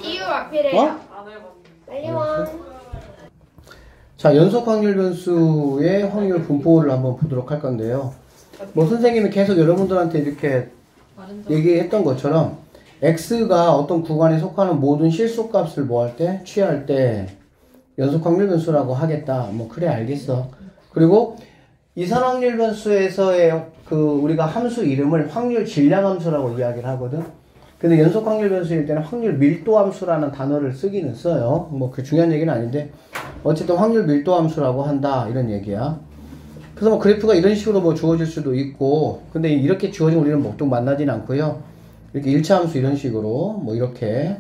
CU 앞이래요. 어? 빨리 와. 자, 연속 확률 변수의 확률 분포를 한번 보도록 할 건데요. 뭐 선생님이 계속 여러분들한테 이렇게 얘기했던 것처럼 x가 어떤 구간에 속하는 모든 실수값을 뭐 할 때? 취할 때 연속 확률 변수라고 하겠다. 뭐 그래 알겠어. 그리고 이산 확률 변수에서의 그 우리가 함수 이름을 확률 질량 함수라고 이야기를 하거든. 근데 연속 확률 변수일 때는 확률 밀도 함수라는 단어를 쓰기는 써요. 뭐 그 중요한 얘기는 아닌데 어쨌든 확률 밀도 함수라고 한다 이런 얘기야. 그래서 뭐 그래프가 이런 식으로 뭐 주어질 수도 있고, 근데 이렇게 주어지면 우리는 보통 만나진 않고요. 이렇게 1차 함수 이런 식으로 뭐 이렇게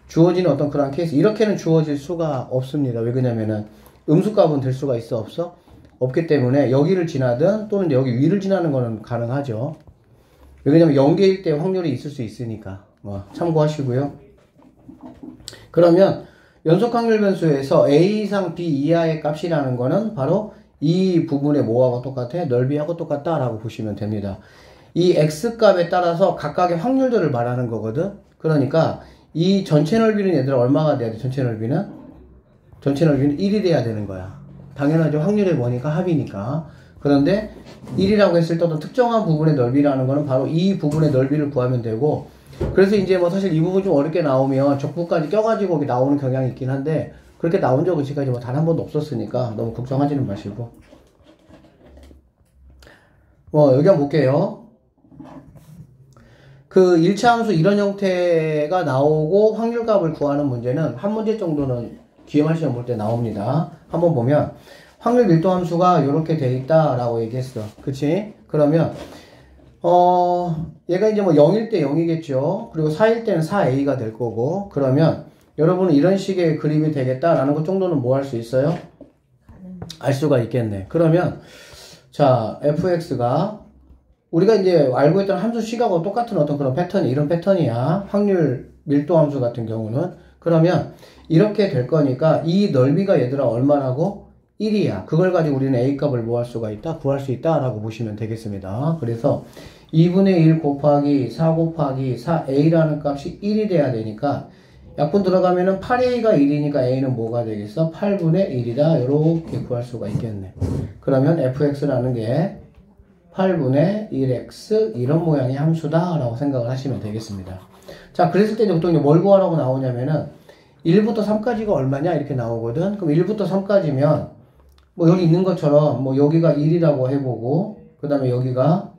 주어지는 어떤 그런 케이스, 이렇게는 주어질 수가 없습니다. 왜 그러냐면은 음수값은 될 수가 있어 없어? 없기 때문에 여기를 지나든 또는 여기 위를 지나는 거는 가능하죠. 왜냐면 0개일 때 확률이 있을 수 있으니까 참고하시고요. 그러면 연속 확률 변수에서 a 이상 b 이하의 값이라는 거는 바로 이 부분의 뭐하고 똑같아? 넓이하고 똑같다 라고 보시면 됩니다. 이 x값에 따라서 각각의 확률들을 말하는 거거든. 그러니까 이 전체 넓이는 얘들아 얼마가 돼야 돼? 전체 넓이는 1이 돼야 되는 거야. 당연하죠. 확률의 뭐니까? 합이니까. 그런데 1이라고 했을 때 어떤 특정한 부분의 넓이라는 거는 바로 이 부분의 넓이를 구하면 되고, 그래서 이제 뭐 사실 이 부분 좀 어렵게 나오면 적분까지 껴가지고 나오는 경향이 있긴 한데 그렇게 나온 적은 지금까지 뭐 단 한 번도 없었으니까 너무 걱정하지는 마시고. 여기 한번 볼게요. 그 1차 함수 이런 형태가 나오고 확률값을 구하는 문제는 한 문제 정도는 기형할 시험 볼 때 나옵니다. 한번 보면 확률 밀도 함수가 이렇게 돼 있다라고 얘기했어. 그치? 그러면 얘가 이제 뭐 0일 때 0이겠죠. 그리고 4일 때는 4a가 될 거고, 그러면 여러분은 이런 식의 그림이 되겠다라는 것 정도는 뭐 할 수 있어요? 알 수가 있겠네. 그러면 자, fx가 우리가 이제 알고 있던 함수 c하고 똑같은 어떤 그런 패턴이 이런 패턴이야. 확률 밀도 함수 같은 경우는. 그러면 이렇게 될 거니까 이 넓이가 얘들아 얼마라고? 1이야. 그걸 가지고 우리는 a값을 뭐 할 수가 있다? 구할 수 있다 라고 보시면 되겠습니다. 그래서 2분의 1 곱하기 4 곱하기 4a라는 값이 1이 돼야 되니까 약분 들어가면은 8a가 1이니까 a는 뭐가 되겠어? 8분의 1이다. 이렇게 구할 수가 있겠네. 그러면 fx라는 게 8분의 1x 이런 모양의 함수다 라고 생각을 하시면 되겠습니다. 자, 그랬을 때 보통 뭘 구하라고 나오냐면은 1부터 3까지가 얼마냐 이렇게 나오거든. 그럼 1부터 3까지면 뭐 여기 있는 것처럼 뭐 여기가 1이라고 해보고, 그 다음에 여기가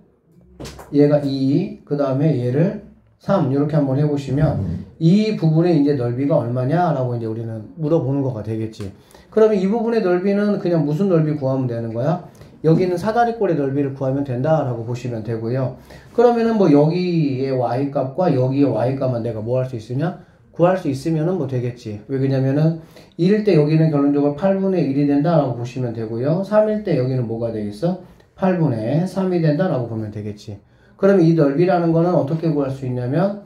얘가 2, 그 다음에 얘를 3 이렇게 한번 해보시면 이 부분의 이제 넓이가 얼마냐 라고 이제 우리는 물어보는 거가 되겠지. 그러면 이 부분의 넓이는 그냥 무슨 넓이 구하면 되는 거야? 여기는 사다리꼴의 넓이를 구하면 된다라고 보시면 되고요. 그러면은 뭐 여기의 y값과 여기의 y값만 내가 뭐 할 수 있으냐? 구할 수 있으면은 뭐 되겠지. 왜 그러냐면은 1일 때 여기는 결론적으로 8분의 1이 된다라고 보시면 되고요. 3일 때 여기는 뭐가 되겠어? 8분의 3이 된다라고 보면 되겠지. 그러면 이 넓이라는 거는 어떻게 구할 수 있냐면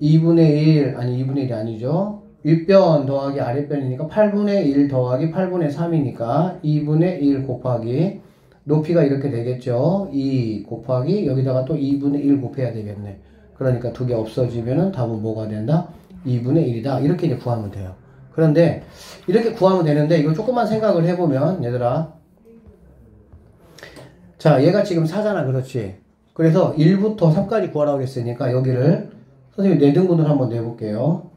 2분의 1, 아니 2분의 1이 아니죠. 윗변 더하기 아랫변이니까 8분의 1 더하기 8분의 3이니까 2분의 1 곱하기 높이가 이렇게 되겠죠. 2 곱하기 여기다가 또 2분의 1 곱해야 되겠네. 그러니까 두 개 없어지면은 답은 뭐가 된다? 2분의 1이다. 이렇게 이제 구하면 돼요. 그런데 이렇게 구하면 되는데 이거 조금만 생각을 해보면 얘들아, 자 얘가 지금 4잖아. 그렇지? 그래서 1부터 3까지 구하라고 했으니까 여기를 선생님이 4등분을 한번 내볼게요.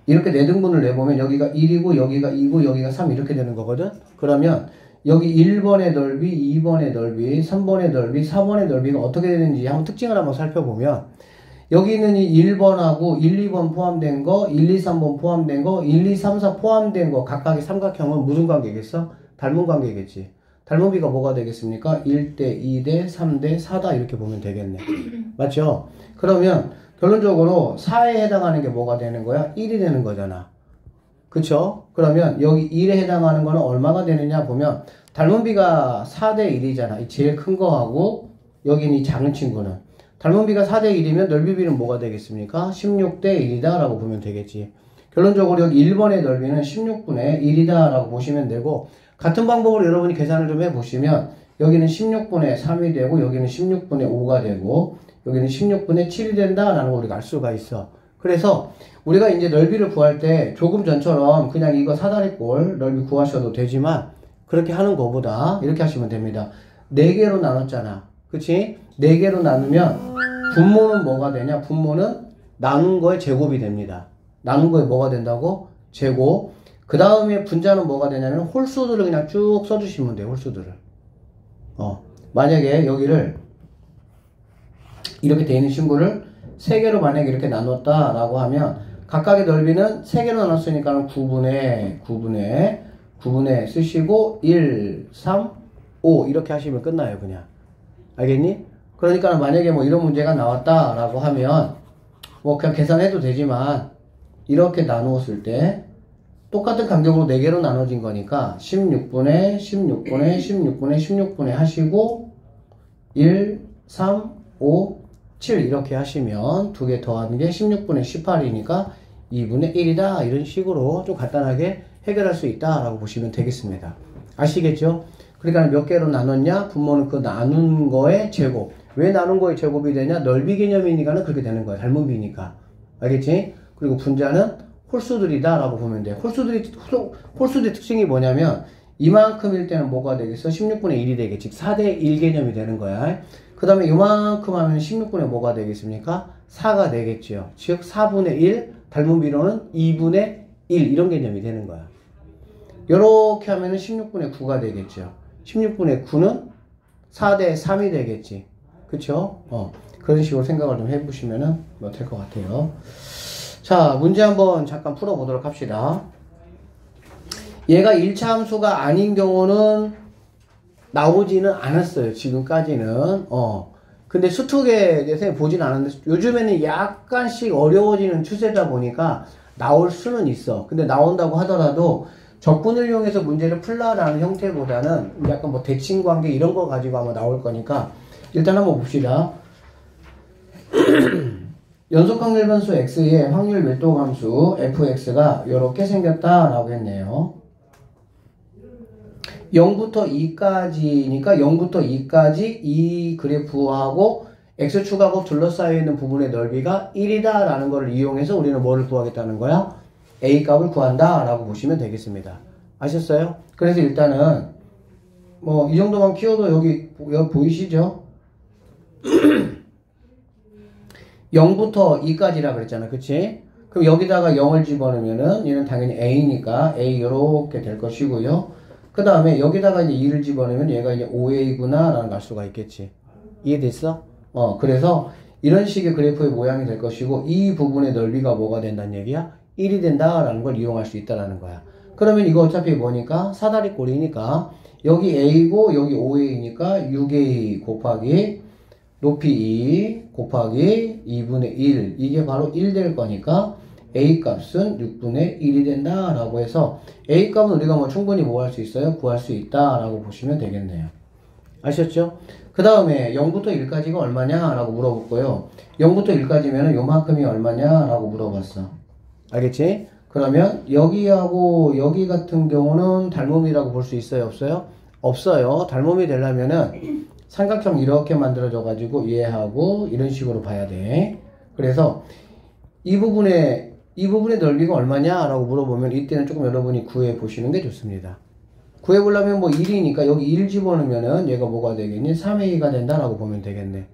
이렇게 4등분을 내보면 여기가 1이고 여기가 2고 여기가 3 이렇게 되는 거거든. 그러면 여기 1번의 넓이, 2번의 넓이, 3번의 넓이, 4번의 넓이가 어떻게 되는지 한번 특징을 한번 살펴보면 여기는 이 1번하고 1, 2번 포함된 거, 1, 2, 3번 포함된 거, 1, 2, 3, 4 포함된 거 각각의 삼각형은 무슨 관계겠어? 닮은 관계겠지. 닮은 비가 뭐가 되겠습니까? 1대, 2대, 3대, 4다 이렇게 보면 되겠네. 맞죠? 그러면 결론적으로 4에 해당하는 게 뭐가 되는 거야? 1이 되는 거잖아. 그쵸? 그러면 여기 1에 해당하는 거는 얼마가 되느냐 보면 닮은 비가 4대 1이잖아. 이 제일 큰 거하고 여기는 이 작은 친구는. 닮은 비가 4대 1이면 넓이 비는 뭐가 되겠습니까? 16대 1이다 라고 보면 되겠지. 결론적으로 여기 1번의 넓이는 16분의 1이다 라고 보시면 되고, 같은 방법으로 여러분이 계산을 좀 해보시면 여기는 16분의 3이 되고 여기는 16분의 5가 되고 여기는 16분의 7이 된다라는 걸 우리가 알 수가 있어. 그래서 우리가 이제 넓이를 구할 때 조금 전처럼 그냥 이거 사다리꼴 넓이 구하셔도 되지만 그렇게 하는 것보다 이렇게 하시면 됩니다. 4개로 나눴잖아. 그치? 4개로 나누면 분모는 뭐가 되냐? 분모는 나눈 거의 제곱이 됩니다. 나눈 거에 뭐가 된다고? 제곱. 그 다음에 분자는 뭐가 되냐면 홀수들을 그냥 쭉 써주시면 돼요. 홀수들을. 만약에 여기를 이렇게 되어 있는 친구를 3개로 만약에 이렇게 나눴다 라고 하면 각각의 넓이는 3개로 나눴으니까 9분의 쓰시고 1, 3, 5 이렇게 하시면 끝나요. 그냥. 알겠니? 그러니까 만약에 뭐 이런 문제가 나왔다 라고 하면 뭐 그냥 계산해도 되지만 이렇게 나누었을 때 똑같은 간격으로 4개로 나눠진 거니까 16분의 16분의 16분의 16분의 하시고 1, 3, 5, 7 이렇게 하시면 2개 더하는 게 16분의 18이니까 2분의 1이다 이런 식으로 좀 간단하게 해결할 수 있다 라고 보시면 되겠습니다. 아시겠죠? 그러니까 몇 개로 나눴냐? 분모는 그 나눈 거의 제곱. 왜 나눈 거의 제곱이 되냐? 넓이 개념이니까는 그렇게 되는 거야. 닮은 비니까. 알겠지? 그리고 분자는 홀수들이다 라고 보면 돼. 홀수들의 특징이 뭐냐면 이만큼일 때는 뭐가 되겠어? 16분의 1이 되겠지. 4대 1 개념이 되는 거야. 그 다음에 이만큼 하면 16분의 뭐가 되겠습니까? 4가 되겠죠. 즉 4분의 1 닮은 비로는 2분의 1 이런 개념이 되는 거야. 요렇게 하면은 16분의 9가 되겠죠. 16분의 9는 4대 3이 되겠지. 그쵸? 그런 식으로 생각을 좀 해보시면은 뭐 될 것 같아요. 자, 문제 한번 잠깐 풀어보도록 합시다. 얘가 1차 함수가 아닌 경우는 나오지는 않았어요. 지금까지는. 근데 수특에 대해서 보진 않았는데 요즘에는 약간씩 어려워지는 추세다 보니까 나올 수는 있어. 근데 나온다고 하더라도 적분을 이용해서 문제를 풀라라는 형태보다는 약간 뭐 대칭관계 이런 거 가지고 아마 나올 거니까 일단 한번 봅시다. 연속확률변수 x의 확률 밀도함수 fx가 이렇게 생겼다라고 했네요. 0부터 2까지니까 0부터 2까지 이 그래프하고 x축하고 둘러싸여 있는 부분의 넓이가 1이다 라는 걸 이용해서 우리는 뭐를 구하겠다는 거야? a 값을 구한다 라고 보시면 되겠습니다. 아셨어요? 그래서 일단은 뭐 이 정도만 키워도 여기 보이시죠? 0부터 2까지라 그랬잖아. 그치? 그럼 여기다가 0을 집어넣으면은 얘는 당연히 a니까 a 요렇게 될 것이고요. 그 다음에 여기다가 이제 2를 집어넣으면 얘가 이제 5a구나 라는 알 수가 있겠지. 이해됐어? 그래서 이런 식의 그래프의 모양이 될 것이고 이 부분의 넓이가 뭐가 된다는 얘기야? 1이 된다라는 걸 이용할 수 있다라는 거야. 그러면 이거 어차피 뭐니까? 사다리꼴이니까 여기 a고 여기 5a니까 6a 곱하기 높이 2 곱하기 2분의 1 이게 바로 1 될 거니까 a 값은 6분의 1이 된다 라고 해서 a 값은 우리가 뭐 충분히 뭐 할 수 있어요? 구할 수 있다 라고 보시면 되겠네요. 아셨죠? 그 다음에 0부터 1까지가 얼마냐 라고 물어볼 거예요. 0부터 1까지면 요만큼이 얼마냐 라고 물어봤어. 알겠지? 그러면 여기하고 여기 같은 경우는 닮음이라고 볼 수 있어요? 없어요? 없어요. 닮음이 되려면은 삼각형 이렇게 만들어져 가지고 얘하고 이런 식으로 봐야 돼. 그래서 이 부분의 넓이가 얼마냐 라고 물어보면 이때는 조금 여러분이 구해 보시는 게 좋습니다. 구해 보려면 뭐 1이니까 여기 1 집어넣으면은 얘가 뭐가 되겠니? 3a가 된다라고 보면 되겠네.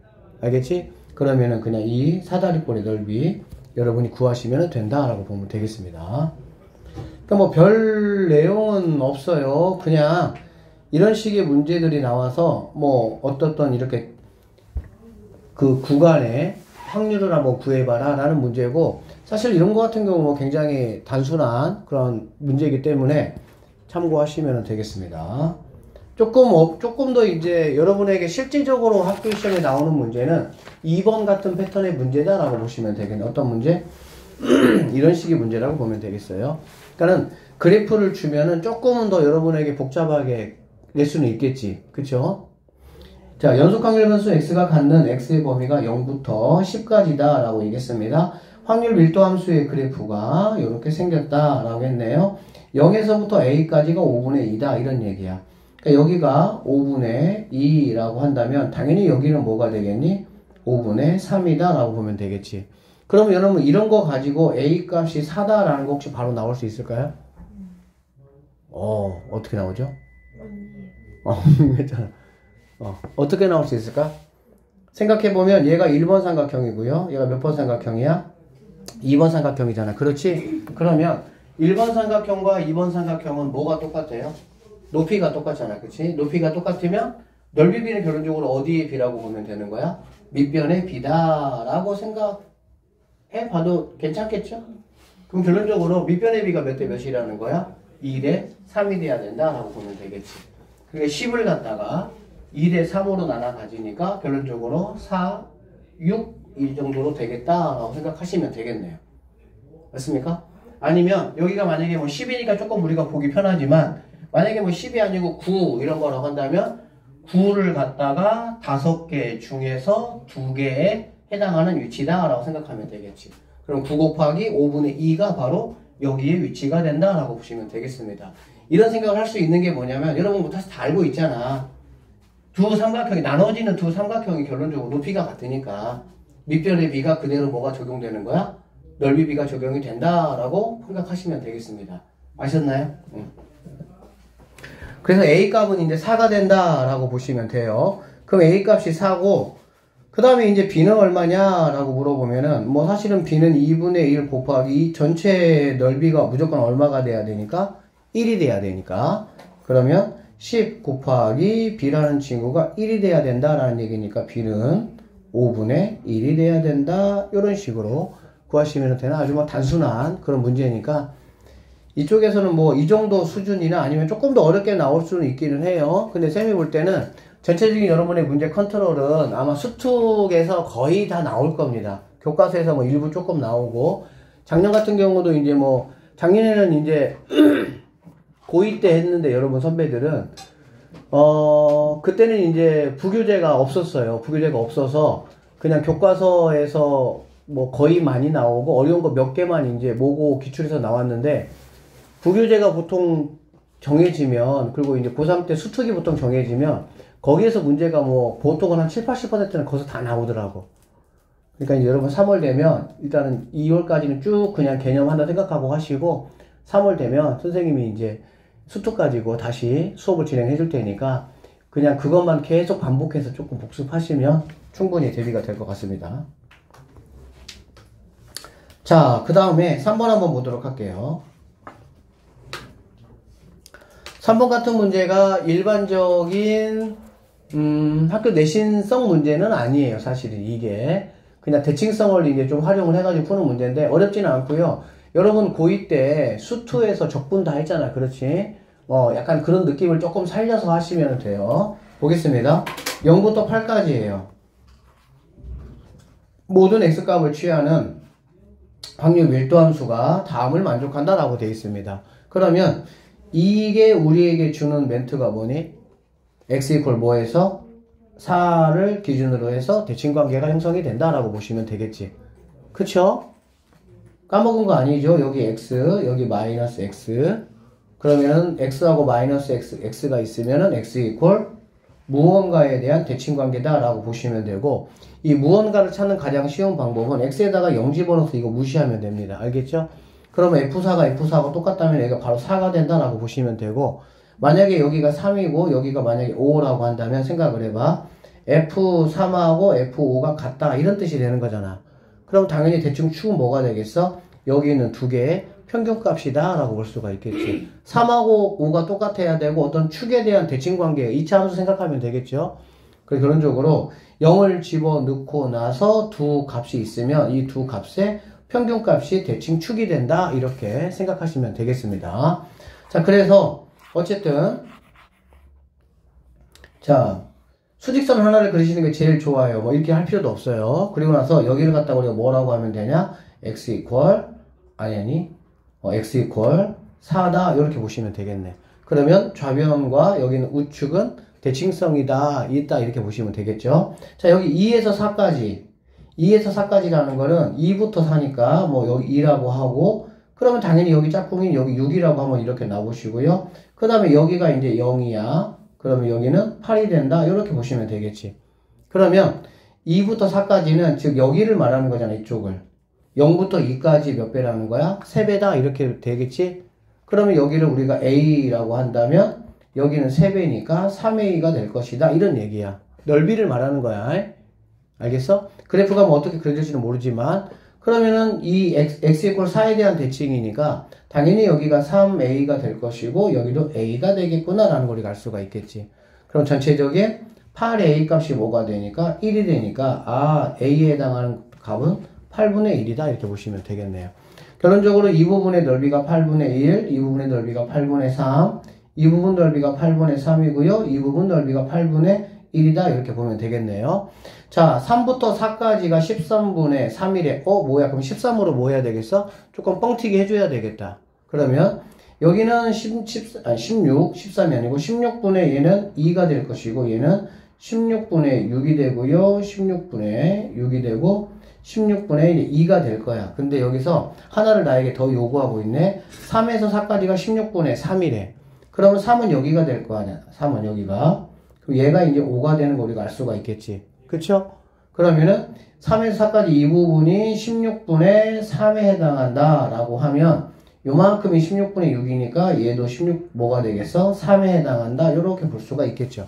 알겠지? 그러면은 그냥 이 사다리꼴의 넓이 여러분이 구하시면 된다라고 보면 되겠습니다. 그러니까 뭐 별 내용은 없어요. 그냥 이런 식의 문제들이 나와서 뭐 어떻던 이렇게 그 구간의 확률을 한번 구해봐라 라는 문제고 사실 이런 거 같은 경우 굉장히 단순한 그런 문제이기 때문에 참고하시면 되겠습니다. 조금 더 이제 여러분에게 실질적으로 학교 시험에 나오는 문제는 2번 같은 패턴의 문제다라고 보시면 되겠네요. 어떤 문제? 이런 식의 문제라고 보면 되겠어요. 그러니까는 그래프를 주면은 조금은 더 여러분에게 복잡하게 낼 수는 있겠지. 그쵸? 자, 연속확률변수 x가 갖는 x의 범위가 0부터 10까지다 라고 얘기했습니다. 확률 밀도함수의 그래프가 이렇게 생겼다 라고 했네요. 0에서부터 a까지가 5분의 2다 이런 얘기야. 그러니까 여기가 5분의 2라고 한다면 당연히 여기는 뭐가 되겠니? 5분의 3이다 라고 보면 되겠지. 그러면 여러분 이런 거 가지고 A 값이 4다라는 거 혹시 바로 나올 수 있을까요? 어떻게 나오죠? 괜찮아. 어떻게 나올 수 있을까? 생각해보면 얘가 1번 삼각형이고요. 얘가 몇 번 삼각형이야? 2번 삼각형이잖아. 그렇지? 그러면 1번 삼각형과 2번 삼각형은 뭐가 똑같아요? 높이가 똑같잖아. 그치? 높이가 똑같으면 넓이 비는 결론적으로 어디의 비라고 보면 되는 거야? 밑변의 비다라고 생각해봐도 괜찮겠죠? 그럼 결론적으로 밑변의 비가 몇 대 몇이라는 거야? 2대 3이 돼야 된다라고 보면 되겠지. 그게 10을 갖다가 2대 3으로 나눠 가지니까 결론적으로 4, 6 이 정도로 되겠다라고 생각하시면 되겠네요. 맞습니까? 아니면 여기가 만약에 뭐 10이니까 조금 우리가 보기 편하지만 만약에 뭐 10이 아니고 9 이런 거라고 한다면 9를 갖다가 5개 중에서 2개에 해당하는 위치다라고 생각하면 되겠지. 그럼 9 곱하기 5분의 2가 바로 여기에 위치가 된다라고 보시면 되겠습니다. 이런 생각을 할 수 있는 게 뭐냐면 여러분 사실 다 알고 있잖아. 두 삼각형이 나눠지는 두 삼각형이 결론적으로 높이가 같으니까 밑변의 비가 그대로 뭐가 적용되는 거야? 넓이 비가 적용이 된다라고 생각하시면 되겠습니다. 아셨나요? 그래서 A 값은 이제 4가 된다라고 보시면 돼요. 그럼 A 값이 4고 그 다음에 이제 B는 얼마냐라고 물어보면은 뭐 사실은 B는 2분의 1 곱하기 전체 넓이가 무조건 얼마가 돼야 되니까 1이 돼야 되니까 그러면 10 곱하기 B라는 친구가 1이 돼야 된다라는 얘기니까 B는 5분의 1이 돼야 된다. 이런 식으로 구하시면 되나 아주 뭐 단순한 그런 문제니까 이쪽에서는 뭐 이 정도 수준이나 아니면 조금 더 어렵게 나올 수는 있기는 해요. 근데 쌤이 볼 때는 전체적인 여러분의 문제 컨트롤은 아마 수특에서 거의 다 나올 겁니다. 교과서에서 뭐 일부 조금 나오고 작년 같은 경우도 이제 뭐 작년에는 이제 고2 때 했는데 여러분 선배들은 그때는 이제 부교재가 없었어요. 부교재가 없어서 그냥 교과서에서 뭐 거의 많이 나오고 어려운 거 몇 개만 이제 모고 기출에서 나왔는데 부교재가 보통 정해지면 그리고 이제 고3 때 수특이 보통 정해지면 거기에서 문제가 뭐 보통은 한 7, 80%는 거기서 다 나오더라고. 그러니까 이제 여러분 3월 되면 일단은 2월까지는 쭉 그냥 개념한다 생각하고 하시고 3월 되면 선생님이 이제 수특 가지고 다시 수업을 진행해 줄 테니까 그냥 그것만 계속 반복해서 조금 복습하시면 충분히 대비가 될 것 같습니다. 자, 그 다음에 3번 한번 보도록 할게요. 3번 같은 문제가 일반적인 학교 내신성 문제는 아니에요. 사실은 이게 그냥 대칭성을 이제 좀 활용을 해가지고 푸는 문제인데 어렵지는 않고요. 여러분 고2 때 수투에서 적분 다 했잖아. 그렇지? 약간 그런 느낌을 조금 살려서 하시면 돼요. 보겠습니다. 0부터 8까지예요. 모든 x값을 취하는 확률 밀도함수가 다음을 만족한다라고 되어 있습니다. 그러면 이게 우리에게 주는 멘트가 뭐니? x 이퀄 뭐에서 4를 기준으로 해서 대칭관계가 형성이 된다라고 보시면 되겠지. 그쵸? 까먹은 거 아니죠? 여기 x, 여기 마이너스 x. 그러면은 x하고 마이너스 x가 있으면은 x 이퀄 무언가에 대한 대칭관계다라고 보시면 되고 이 무언가를 찾는 가장 쉬운 방법은 x에다가 0 집어넣어서 이거 무시하면 됩니다. 알겠죠? 그러면 f4가 f4하고 똑같다면 얘가 바로 4가 된다라고 보시면 되고 만약에 여기가 3이고 여기가 만약에 5라고 한다면 생각을 해봐. f3하고 f5가 같다 이런 뜻이 되는 거잖아. 그럼 당연히 대충 축은 뭐가 되겠어? 여기 있는 두 개의 평균값이다 라고 볼 수가 있겠지. 3하고 5가 똑같아야 되고 어떤 축에 대한 대칭관계 2차 함수 생각하면 되겠죠. 그래서 결론적으로 0을 집어넣고 나서 두 값이 있으면 이 두 값의 평균값이 대칭축이 된다 이렇게 생각하시면 되겠습니다. 자, 그래서 어쨌든 자 수직선 하나를 그리시는 게 제일 좋아요. 뭐 이렇게 할 필요도 없어요. 그리고 나서 여기를 갖다가 우리가 뭐라고 하면 되냐? x 이퀄 x 이퀄 4다 이렇게 보시면 되겠네. 그러면 좌변과 여기는 우측은 대칭성이다 있다 이렇게 보시면 되겠죠. 자, 여기 2에서 4까지 2에서 4까지라는 거는 2부터 4니까 뭐 여기 2라고 하고 그러면 당연히 여기 짝꿍인 여기 6이라고 한번 이렇게 놔보시고요. 그 다음에 여기가 이제 0이야. 그러면 여기는 8이 된다. 이렇게 보시면 되겠지. 그러면 2부터 4까지는 즉 여기를 말하는 거잖아. 이쪽을. 0부터 2까지 몇 배라는 거야? 3배다 이렇게 되겠지? 그러면 여기를 우리가 A라고 한다면 여기는 3배니까 3A가 될 것이다 이런 얘기야. 넓이를 말하는 거야. 알겠어? 그래프가 뭐 어떻게 그려질지는 모르지만 그러면은 이 x 이퀄 4에 대한 대칭이니까 당연히 여기가 3a가 될 것이고 여기도 a가 되겠구나 라는 걸 우리가 알 수가 있겠지. 그럼 전체적인 8a 값이 뭐가 되니까 1이 되니까 a에 해당하는 값은 8분의 1이다 이렇게 보시면 되겠네요. 결론적으로 이 부분의 넓이가 8분의 1, 이 부분의 넓이가 8분의 3, 이 부분 넓이가 8분의 3이고요. 이 부분 넓이가 8분의 1이다 이렇게 보면 되겠네요. 자, 3부터 4까지가 13분의 3이래. 뭐야? 그럼 13으로 뭐 해야 되겠어? 조금 뻥튀기 해줘야 되겠다. 그러면 여기는 16, 13이 아니고 16분의 얘는 2가 될 것이고 얘는 16분의 6이 되고요. 16분의 6이 되고 16분의 2가 될 거야. 근데 여기서 하나를 나에게 더 요구하고 있네. 3에서 4까지가 16분의 3이래. 그러면 3은 여기가 될 거 아니야. 3은 여기가. 그럼 얘가 이제 5가 되는 거 우리가 알 수가 있겠지. 그쵸? 그러면은 3에서 4까지 이 부분이 16분의 3에 해당한다 라고 하면 요만큼이 16분의 6이니까 얘도 16 뭐가 되겠어? 3에 해당한다 이렇게 볼 수가 있겠죠.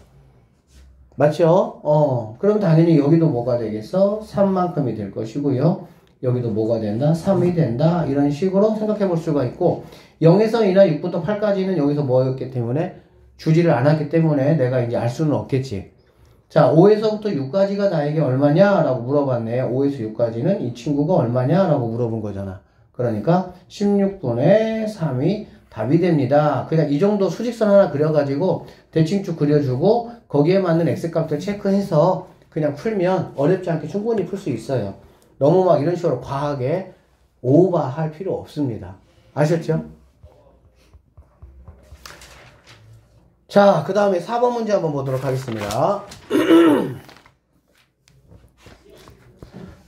맞죠? 그럼 당연히 여기도 뭐가 되겠어? 3만큼이 될 것이고요. 여기도 뭐가 된다? 3이 된다. 이런 식으로 생각해 볼 수가 있고 0에서 2나 6부터 8까지는 여기서 뭐였기 때문에 주지를 않았기 때문에 내가 이제 알 수는 없겠지. 자, 5에서부터 6까지가 나에게 얼마냐? 라고 물어봤네. 5에서 6까지는 이 친구가 얼마냐? 라고 물어본 거잖아. 그러니까 16분의 3이 답이 됩니다. 그냥 이 정도 수직선 하나 그려가지고 대칭축 그려주고 거기에 맞는 x값들 체크해서 그냥 풀면 어렵지 않게 충분히 풀 수 있어요. 너무 막 이런 식으로 과하게 오버할 필요 없습니다. 아셨죠? 자, 그 다음에 4번 문제 한번 보도록 하겠습니다.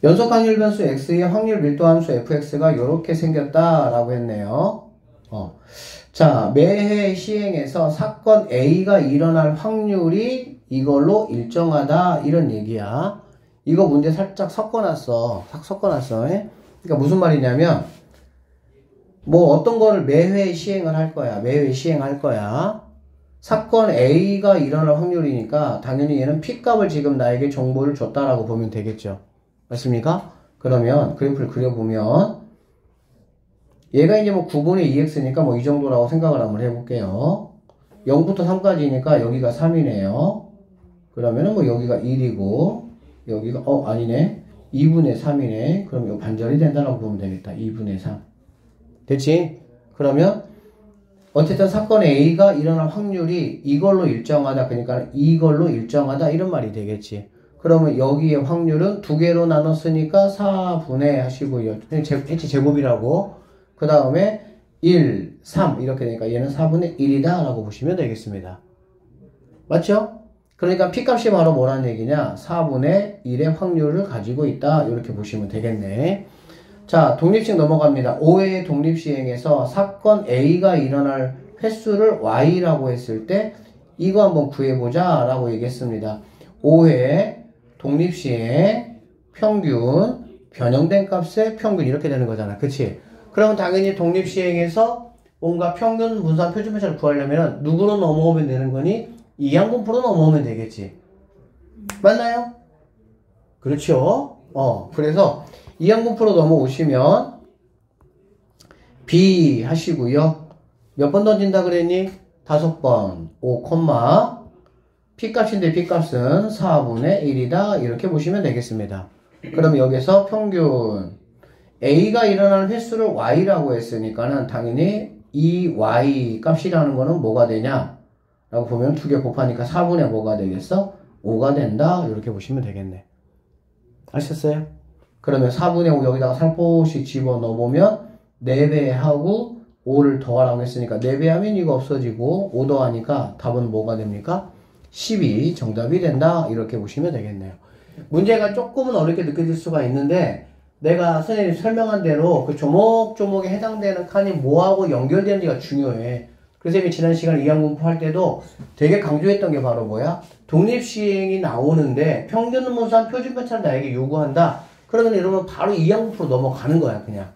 연속 확률 변수 x의 확률 밀도 함수 fx가 이렇게 생겼다라고 했네요. 자, 매해 시행에서 사건 A가 일어날 확률이 이걸로 일정하다 이런 얘기야. 이거 문제 살짝 섞어놨어. 그러니까 무슨 말이냐면 뭐 어떤 거를 매회 시행을 할 거야. 매회 시행할 거야. 사건 A가 일어날 확률이니까 당연히 얘는 P값을 지금 나에게 정보를 줬다라고 보면 되겠죠. 맞습니까? 그러면 그래프를 그려보면 얘가 이제 뭐 9분의 2x니까 뭐 이 정도라고 생각을 한번 해볼게요. 0부터 3까지니까 여기가 3이네요. 그러면은 뭐 여기가 1이고 여기가 아니네. 2분의 3이네. 그럼 이거 반절이 된다라고 보면 되겠다. 2분의 3. 됐지? 그러면 어쨌든 사건 A가 일어날 확률이 이걸로 일정하다. 그러니까 이걸로 일정하다. 이런 말이 되겠지. 그러면 여기의 확률은 두 개로 나눴으니까 4분의 하시고요. H 제곱이라고. 그 다음에 1, 3 이렇게 되니까 얘는 4분의 1이다 라고 보시면 되겠습니다. 맞죠? 그러니까 P값이 바로 뭐라는 얘기냐? 4분의 1의 확률을 가지고 있다. 이렇게 보시면 되겠네. 자, 독립식 넘어갑니다. 5회의 독립시행에서 사건 A가 일어날 횟수를 Y라고 했을 때 이거 한번 구해보자 라고 얘기했습니다. 5회 독립시행 평균 변형된 값의 평균 이렇게 되는 거잖아. 그치? 그러면 당연히 독립시행에서 뭔가 평균 분산 표준 편차를 구하려면 누구로 넘어오면 되는 거니? 이항분포로 넘어오면 되겠지. 맞나요? 그렇죠? 그래서 이항분포로 넘어오시면 B 하시고요. 몇 번 던진다 그랬니? 5번. 5, P값인데 P값은 4분의 1이다. 이렇게 보시면 되겠습니다. 그럼 여기서 평균 A가 일어나는 횟수를 Y라고 했으니까는 당연히 이 Y 값이라는 거는 뭐가 되냐? 라고 보면 두 개 곱하니까 4분의 뭐가 되겠어? 5가 된다. 이렇게 보시면 되겠네. 아셨어요? 그러면 4분의 5 여기다가 살포시 집어넣어보면 4배 하고 5를 더하라고 했으니까 4배 하면 이거 없어지고 5 더하니까 답은 뭐가 됩니까? 10이 정답이 된다. 이렇게 보시면 되겠네요. 문제가 조금은 어렵게 느껴질 수가 있는데 내가 선생님이 설명한 대로 그 조목조목에 해당되는 칸이 뭐하고 연결되는지가 중요해. 그래서 이미 지난 시간에 이항분포 할 때도 되게 강조했던 게 바로 뭐야? 독립시행이 나오는데 평균 분산 표준 편차를 나에게 요구한다. 그러면 여러분 바로 이항분포로 넘어가는 거야, 그냥.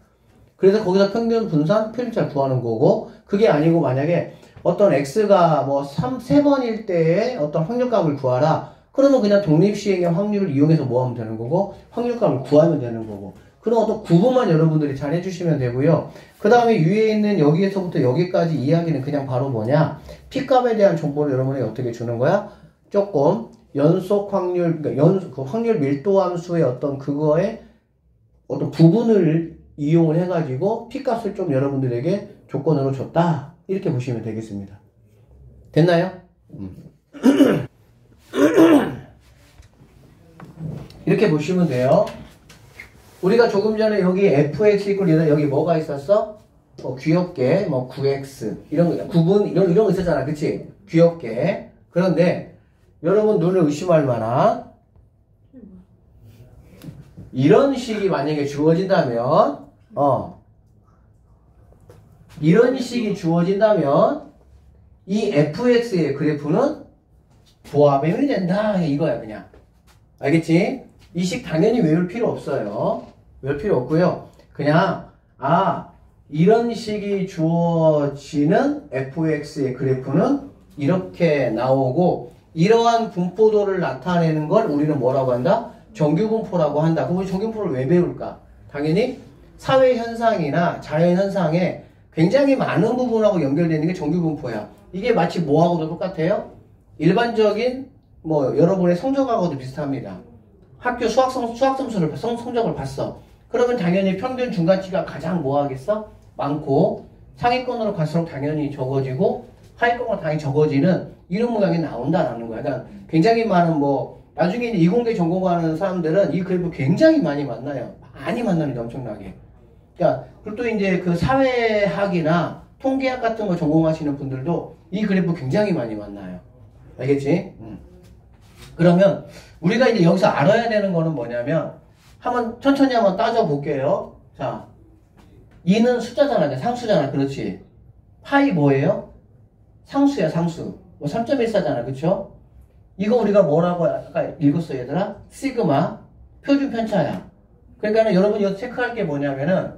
그래서 거기서 평균 분산 표준차를 구하는 거고, 그게 아니고 만약에 어떤 x가 뭐 3번일 때에 어떤 확률값을 구하라. 그러면 그냥 독립시행의 확률을 이용해서 뭐 하면 되는 거고, 확률값을 구하면 되는 거고. 그런 어떤 구분만 여러분들이 잘 해주시면 되고요. 그 다음에 위에 있는 여기에서부터 여기까지 이야기는 그냥 바로 뭐냐, P값에 대한 정보를 여러분이 어떻게 주는 거야? 조금 연속 확률, 그러니까 그 확률 밀도 함수의 어떤 그거에 어떤 부분을 이용을 해가지고 P값을 좀 여러분들에게 조건으로 줬다. 이렇게 보시면 되겠습니다. 됐나요? 이렇게 보시면 돼요. 우리가 조금 전에 여기 fx 이퀄 여기 뭐가 있었어? 귀엽게 9x 이런 거, 구분 이런 거 있었잖아, 그치? 귀엽게. 그런데 여러분 눈을 의심할 만한 이런 식이 만약에 주어진다면, 이런 식이 주어진다면 이 fx의 그래프는 보합행이 된다, 이거야 그냥. 알겠지? 이 식 당연히 외울 필요 없어요. 외울 필요 없고요. 그냥 이런 식이 주어지는 fx의 그래프는 이렇게 나오고, 이러한 분포도를 나타내는 걸 우리는 뭐라고 한다? 정규분포라고 한다. 그럼 정규분포를 왜 배울까? 당연히 사회현상이나 자연현상에 굉장히 많은 부분하고 연결되는 게 정규분포야. 이게 마치 뭐하고도 똑같아요? 일반적인 여러분의 성적하고도 비슷합니다. 학교 수학점수를 성적을 봤어. 그러면 당연히 평균 중간치가 가장 뭐 하겠어? 많고, 상위권으로 갈수록 당연히 적어지고, 하위권으로 당연히 적어지는 이런 모양이 나온다라는 거야. 그러니까 굉장히 많은 나중에 이제 이공계 전공하는 사람들은 이 그래프 굉장히 많이 만나요. 많이 만나는데 엄청나게. 그러니까, 그리고 또 이제 그 사회학이나 통계학 같은 거 전공하시는 분들도 이 그래프 굉장히 많이 만나요. 알겠지? 그러면 우리가 이제 여기서 알아야 되는 거는 뭐냐면, 천천히 한번 따져볼게요. 자, 2는 숫자잖아. 상수잖아. 그렇지? 파이 뭐예요? 상수야, 상수. 3.14잖아. 그쵸? 이거 우리가 뭐라고 아까 읽었어, 얘들아? 시그마. 표준 편차야. 그러니까 여러분이 여기서 체크할 게 뭐냐면은,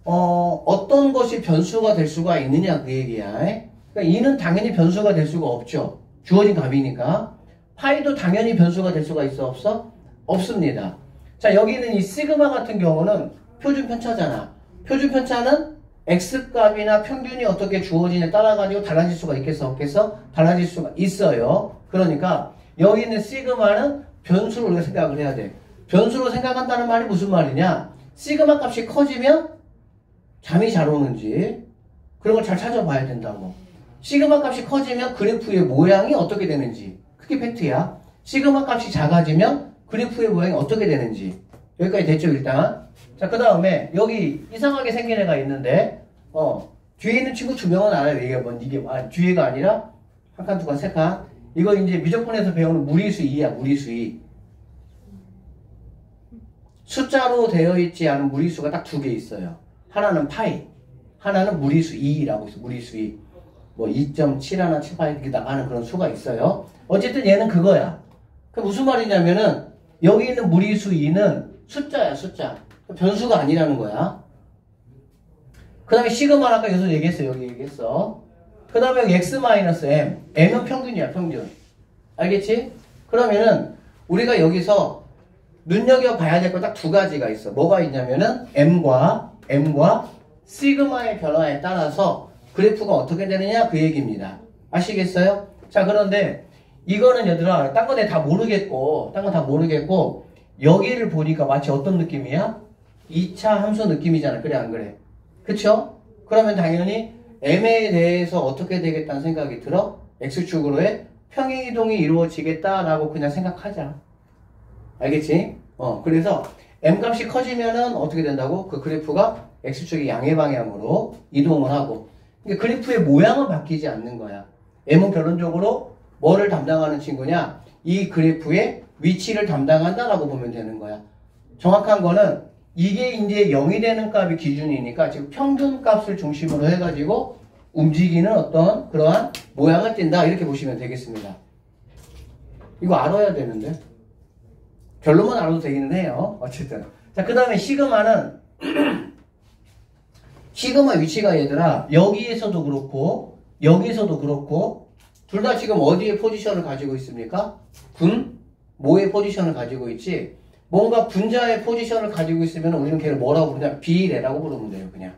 어떤 것이 변수가 될 수가 있느냐, 그 얘기야. 그러니까 2는 당연히 변수가 될 수가 없죠. 주어진 값이니까. 파이도 당연히 변수가 될 수가 있어, 없어? 없습니다. 자, 여기는 이 시그마 같은 경우는 표준 편차잖아. 표준 편차는 x값이나 평균이 어떻게 주어지냐에 따라 가지고 달라질 수가 있겠어, 없겠어? 달라질 수가 있어요. 그러니까 여기 있는 시그마는 변수로 우리가 생각을 해야 돼. 변수로 생각한다는 말이 무슨 말이냐? 시그마 값이 커지면 잠이 잘 오는지 그런 걸 잘 찾아봐야 된다고. 시그마 값이 커지면 그래프의 모양이 어떻게 되는지, 그게 팩트야. 시그마 값이 작아지면 그래프의 모양이 어떻게 되는지. 여기까지 됐죠, 일단. 자, 그 다음에 여기 이상하게 생긴 애가 있는데, 뒤에 있는 친구 2명은 알아요. 이게 뒤에가 아니라 한 칸, 두 칸, 세 칸. 이거 이제 미적분에서 배우는 무리수 2야, 무리수 2. 숫자로 되어 있지 않은 무리수가 딱 2개 있어요. 하나는 파이, 하나는 무리수 2라고 있어, 무리수 2. 2.71, 78 이렇게 나가는 그런 수가 있어요. 어쨌든 얘는 그거야. 그 무슨 말이냐면은, 여기 있는 무리수 2는 숫자야, 숫자. 변수가 아니라는 거야. 그 다음에 시그마는 아까 여기서 얘기했어, 여기 얘기했어. 그 다음에 여기 x-m. m은 평균이야, 평균. 알겠지? 그러면은, 우리가 여기서 눈여겨봐야 될 거 딱 2가지가 있어. 뭐가 있냐면은, m과 시그마의 변화에 따라서 그래프가 어떻게 되느냐, 그 얘기입니다. 아시겠어요? 자, 그런데, 이거는 얘들아, 딴 거 내가 다 모르겠고, 여기를 보니까 마치 어떤 느낌이야? 2차 함수 느낌이잖아. 그래, 안 그래? 그쵸? 그러면 당연히 m에 대해서 어떻게 되겠다는 생각이 들어? x축으로의 평행이동이 이루어지겠다라고 그냥 생각하자. 알겠지? 그래서 m값이 커지면은 어떻게 된다고? 그 그래프가 x축의 양의 방향으로 이동을 하고. 그러니까 그래프의 모양은 바뀌지 않는 거야. m은 결론적으로 뭐를 담당하는 친구냐? 이 그래프의 위치를 담당한다라고 보면 되는 거야. 정확한 거는 이게 이제 0이 되는 값이 기준이니까 지금 평균 값을 중심으로 해가지고 움직이는 어떤 그러한 모양을 띈다. 이렇게 보시면 되겠습니다. 이거 알아야 되는데. 결론만 알아도 되기는 해요. 어쨌든. 자, 그 다음에 시그마는, 시그마 위치가 얘들아, 여기에서도 그렇고, 여기에서도 그렇고, 둘 다 지금 어디에 포지션을 가지고 있습니까? 모의 포지션을 가지고 있지. 뭔가 분자의 포지션을 가지고 있으면 우리는 걔를 뭐라고 부르냐? 비례라고 부르면 돼요, 그냥.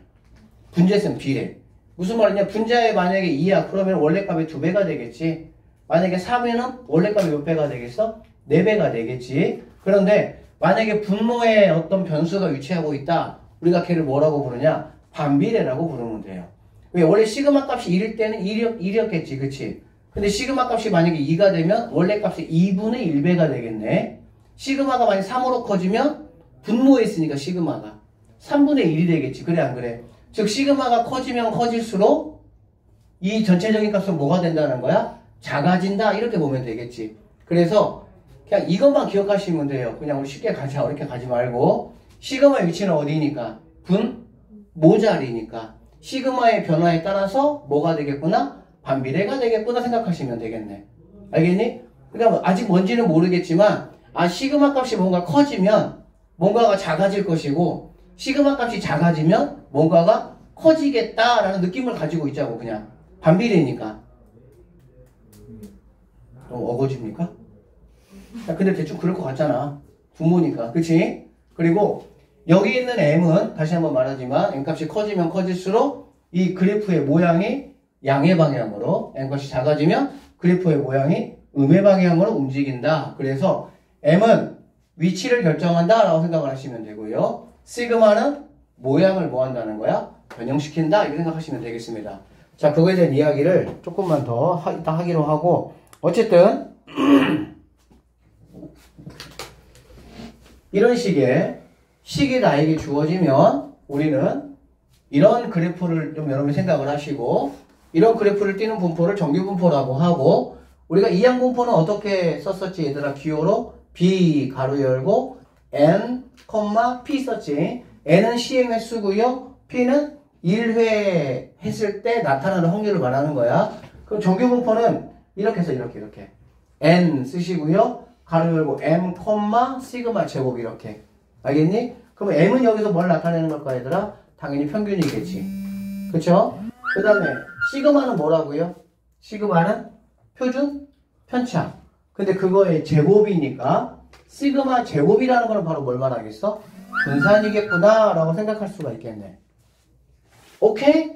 분자에서는 비례. 무슨 말이냐? 분자에 만약에 2야. 그러면 원래값이 2배가 되겠지. 만약에 3이면 원래값이 몇 배가 되겠어? 4배가 되겠지. 그런데 만약에 분모에 어떤 변수가 위치하고 있다. 우리가 걔를 뭐라고 부르냐? 반비례라고 부르면 돼요. 왜? 원래 시그마 값이 1일 때는 1이었겠지. 그치? 근데 시그마 값이 만약에 2가 되면 원래 값이 2분의 1배가 되겠네. 시그마가 만약 3으로 커지면 분모에 있으니까 시그마가 3분의 1이 되겠지. 그래 안 그래? 즉 시그마가 커지면 커질수록 이 전체적인 값은 뭐가 된다는 거야? 작아진다. 이렇게 보면 되겠지. 그래서 그냥 이것만 기억하시면 돼요. 그냥 우리 쉽게 가자. 이렇게 가지 말고 시그마의 위치는 어디니까? 분모 자리니까 시그마의 변화에 따라서 뭐가 되겠구나? 반비례가 되겠구나 생각하시면 되겠네. 알겠니? 그러니까 아직 뭔지는 모르겠지만 시그마 값이 뭔가 커지면 뭔가가 작아질 것이고 시그마 값이 작아지면 뭔가가 커지겠다라는 느낌을 가지고 있자고. 그냥 반비례니까. 너무 어거집니까? 근데 대충 그럴 것 같잖아. 분모니까. 그치? 그리고 여기 있는 m은 다시 한번 말하지만 m값이 커지면 커질수록 이 그래프의 모양이 양의 방향으로, m값이 작아지면 그래프의 모양이 음의 방향으로 움직인다. 그래서 m은 위치를 결정한다 라고 생각을 하시면 되고요. 시그마는 모양을 뭐 한다는 거야? 변형시킨다. 이렇게 생각하시면 되겠습니다. 자, 그거에 대한 이야기를 조금만 더 이따 하기로 하고, 어쨌든 이런 식의 식이 나에게 주어지면 우리는 이런 그래프를 좀 여러분이 생각을 하시고, 이런 그래프를 띄는 분포를 정규분포라고 하고, 우리가 이항 분포는 어떻게 썼었지 얘들아? 기호로 B 가로 열고 N, P 썼지. N은 시행 횟수고요. P는 1회 했을 때 나타나는 확률을 말하는 거야. 그럼 정규분포는 이렇게 해서 이렇게 N 쓰시고요. 가로 열고 M, 시그마 제곱 이렇게. 알겠니? 그럼 M은 여기서 뭘 나타내는 걸까 얘들아? 당연히 평균이겠지. 그쵸? 그 다음에 시그마는 뭐라고요? 시그마는 표준 편차. 근데 그거의 제곱이니까 시그마 제곱이라는 거는 바로 뭘 말하겠어? 분산이겠구나 라고 생각할 수가 있겠네. 오케이?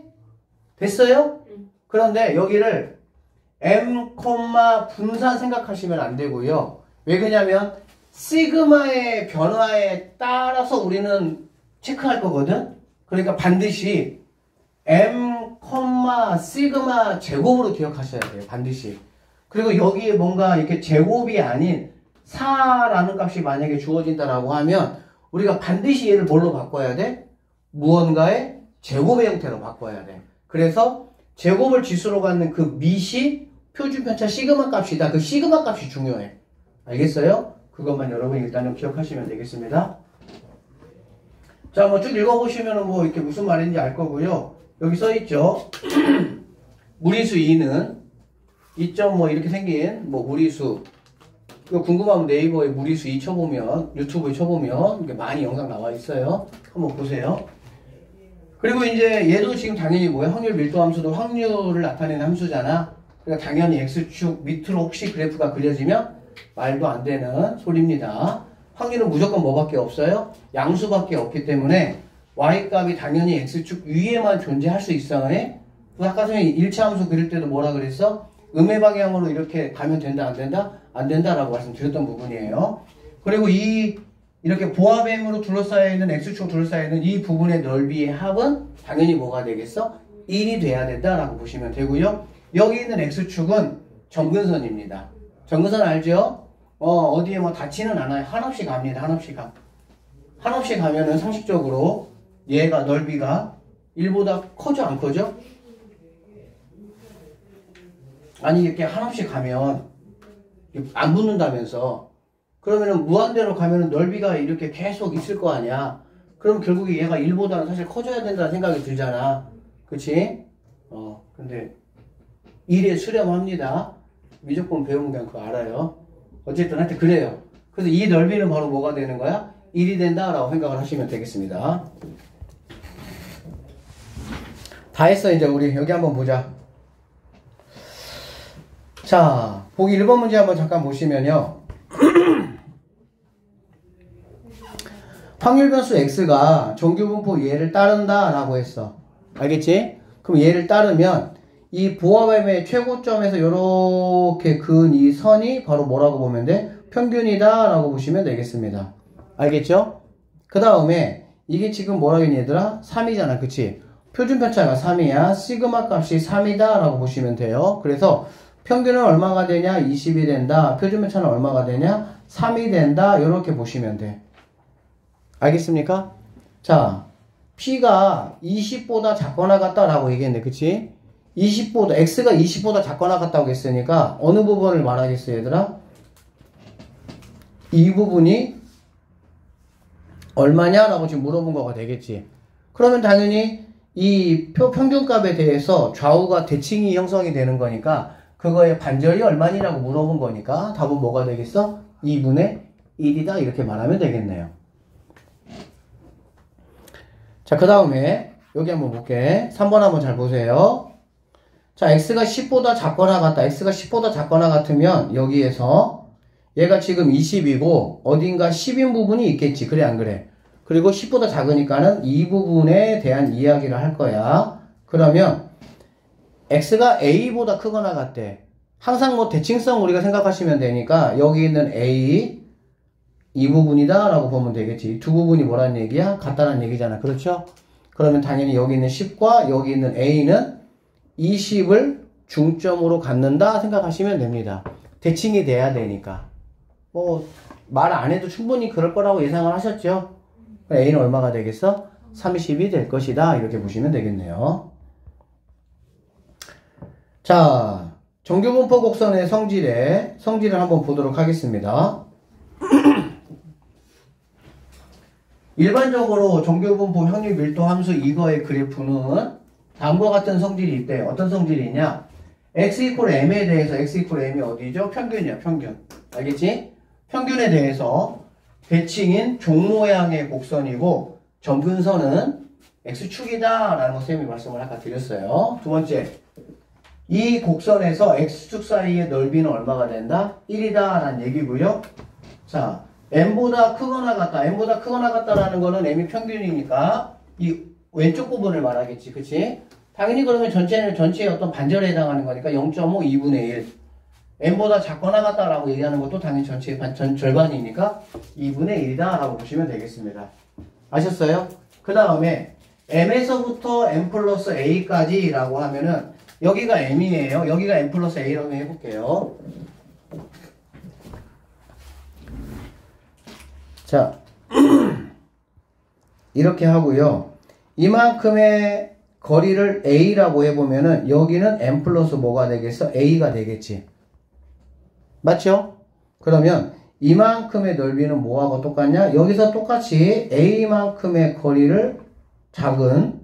됐어요? 그런데 여기를 M, 분산 생각하시면 안 되고요. 왜 그러냐면 시그마의 변화에 따라서 우리는 체크할 거거든. 그러니까 반드시 M, 시그마 제곱으로 기억하셔야 돼요. 반드시. 그리고 여기에 뭔가 이렇게 제곱이 아닌 4라는 값이 만약에 주어진다라고 하면 우리가 반드시 얘를 뭘로 바꿔야 돼? 무언가의 제곱의 형태로 바꿔야 돼. 그래서 제곱을 지수로 갖는 그 밑이 표준편차 시그마 값이다. 그 시그마 값이 중요해. 알겠어요? 그것만 여러분이 일단은 기억하시면 되겠습니다. 자, 뭐 쭉 읽어보시면은 뭐 이렇게 무슨 말인지 알 거고요. 여기 써있죠. 무리수 2는 2점 뭐 이렇게 생긴 뭐 무리수. 이거 궁금하면 네이버에 무리수 2 쳐보면, 유튜브에 쳐보면 이게 많이 영상 나와 있어요. 한번 보세요. 그리고 이제 얘도 지금 당연히 뭐야? 확률 밀도 함수도 확률을 나타내는 함수잖아. 그러니까 당연히 x축 밑으로 혹시 그래프가 그려지면 말도 안 되는 소리입니다. 확률은 무조건 뭐밖에 없어요? 양수밖에 없기 때문에 y값이 당연히 x축 위에만 존재할 수 있어요. 아까 선생님이 1차 함수 그릴 때도 뭐라 그랬어? 음의 방향으로 이렇게 가면 된다, 안 된다? 안 된다라고 말씀드렸던 부분이에요. 그리고 이렇게 보합엠으로 둘러싸여 있는 x축 둘러싸여 있는 이 부분의 넓이의 합은 당연히 뭐가 되겠어? 1이 돼야 된다라고 보시면 되고요. 여기 있는 x축은 점근선입니다. 점근선 알죠? 어디에 뭐 닿지는 않아요. 한없이 갑니다. 한없이 가면은 상식적으로 얘가 넓이가 1보다 커져 안 커져? 아니 이렇게 한없이 가면 안 붙는다면서 그러면은 무한대로 가면은 넓이가 이렇게 계속 있을 거 아니야. 그럼 결국에 얘가 1보다는 사실 커져야 된다는 생각이 들잖아. 그치? 근데 1에 수렴합니다. 미적분 배우면 그냥 그거 알아요. 어쨌든 하여튼 그래요. 그래서 이 넓이는 바로 뭐가 되는 거야? 1이 된다라고 생각을 하시면 되겠습니다. 다 했어. 이제 우리 여기 한번 보자. 자, 보기 1번 문제 한번 잠깐 보시면요. 확률 변수 x가 정규분포 얘를 따른다 라고 했어. 알겠지? 그럼 얘를 따르면 이 보아뱀의 최고점에서 이렇게 그은 이 선이 바로 뭐라고 보면 돼? 평균이다 라고 보시면 되겠습니다. 알겠죠? 그 다음에 이게 지금 뭐라고 했니 얘들아? 3이잖아. 그치? 표준 편차가 3이야. 시그마 값이 3이다 라고 보시면 돼요. 그래서 평균은 얼마가 되냐? 20이 된다. 표준 편차는 얼마가 되냐? 3이 된다. 이렇게 보시면 돼. 알겠습니까? 자, P가 20보다 작거나 같다라고 얘기했는데, 그치? X가 20보다 작거나 같다고 했으니까, 어느 부분을 말하겠어, 얘들아? 이 부분이 얼마냐라고 지금 물어본 거가 되겠지. 그러면 당연히 이 평균값에 대해서 좌우가 대칭이 형성이 되는 거니까, 그거의 반절이 얼마냐라고 물어본 거니까, 답은 뭐가 되겠어? 2분의 1이다. 이렇게 말하면 되겠네요. 자, 그 다음에 여기 한번 볼게. 3번 한번 잘 보세요. 자, x가 10보다 작거나 같다. x가 10보다 작거나 같으면 여기에서 얘가 지금 20이고 어딘가 10인 부분이 있겠지. 그래 안 그래? 그리고 10보다 작으니까는 이 부분에 대한 이야기를 할 거야. 그러면 x가 a보다 크거나 같대. 항상 뭐 대칭성 우리가 생각하시면 되니까 여기 있는 a 이 부분이다 라고 보면 되겠지. 두 부분이 뭐란 얘기야? 같다는 얘기잖아. 그렇죠? 그러면 당연히 여기 있는 10과 여기 있는 A는 20을 중점으로 갖는다 생각하시면 됩니다. 대칭이 돼야 되니까. 뭐 말 안 해도 충분히 그럴 거라고 예상을 하셨죠? A는 얼마가 되겠어? 30이 될 것이다. 이렇게 보시면 되겠네요. 자, 정규분포 곡선의 성질을 한번 보도록 하겠습니다. 일반적으로 정규분포 확률 밀도 함수 이거의 그래프는 다음과 같은 성질이 있대. 어떤 성질이 있냐? x 이퀄 m에 대해서 x 이퀄 m이 어디죠? 평균이야, 평균. 알겠지? 평균에 대해서 대칭인 종 모양의 곡선이고 점근선은 x축이다 라는 거 쌤이 말씀을 아까 드렸어요. 두 번째, 이 곡선에서 x축 사이의 넓이는 얼마가 된다? 1이다 라는 얘기고요. 자, m보다 크거나 같다. m보다 크거나 같다라는 거는 m이 평균이니까 이 왼쪽 부분을 말하겠지. 그치? 당연히 그러면 전체의 어떤 반절에 해당하는 거니까 0.5, 2분의 1. m보다 작거나 같다라고 얘기하는 것도 당연히 전체의 절반이니까 2분의 1이다 라고 보시면 되겠습니다. 아셨어요? 그 다음에 m에서부터 m 플러스 a까지 라고 하면은 여기가 m이에요. 여기가 m 플러스 a라고 해볼게요. 자, 이렇게 하고요. 이만큼의 거리를 a라고 해보면은 여기는 m 플러스 뭐가 되겠어? a가 되겠지. 맞죠? 그러면 이만큼의 넓이는 뭐하고 똑같냐? 여기서 똑같이 a만큼의 거리를 작은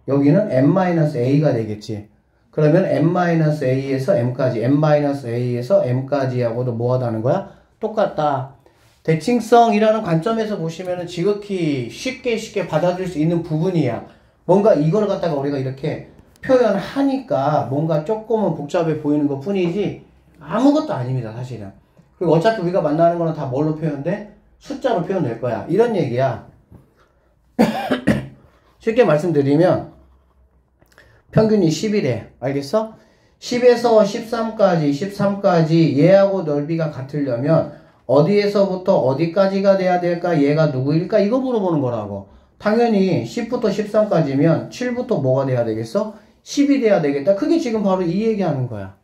여기는 m-a가 되겠지. 그러면 m-a에서 m까지, m-a에서 m까지 하고도 뭐하다는 거야? 똑같다. 대칭성이라는 관점에서 보시면은 지극히 쉽게 받아들일 수 있는 부분이야. 뭔가 이걸 갖다가 우리가 이렇게 표현하니까 뭔가 조금은 복잡해 보이는 것 뿐이지 아무것도 아닙니다, 사실은. 그리고 어차피 우리가 만나는 거는 다 뭘로 표현돼? 숫자로 표현될 거야. 이런 얘기야. 쉽게 말씀드리면 평균이 10이래. 알겠어? 10에서 13까지 얘하고 넓이가 같으려면 어디에서부터 어디까지가 돼야 될까? 얘가 누구일까? 이거 물어보는 거라고. 당연히 10부터 13까지면 7부터 뭐가 돼야 되겠어? 10이 돼야 되겠다. 그게 지금 바로 이 얘기하는 거야.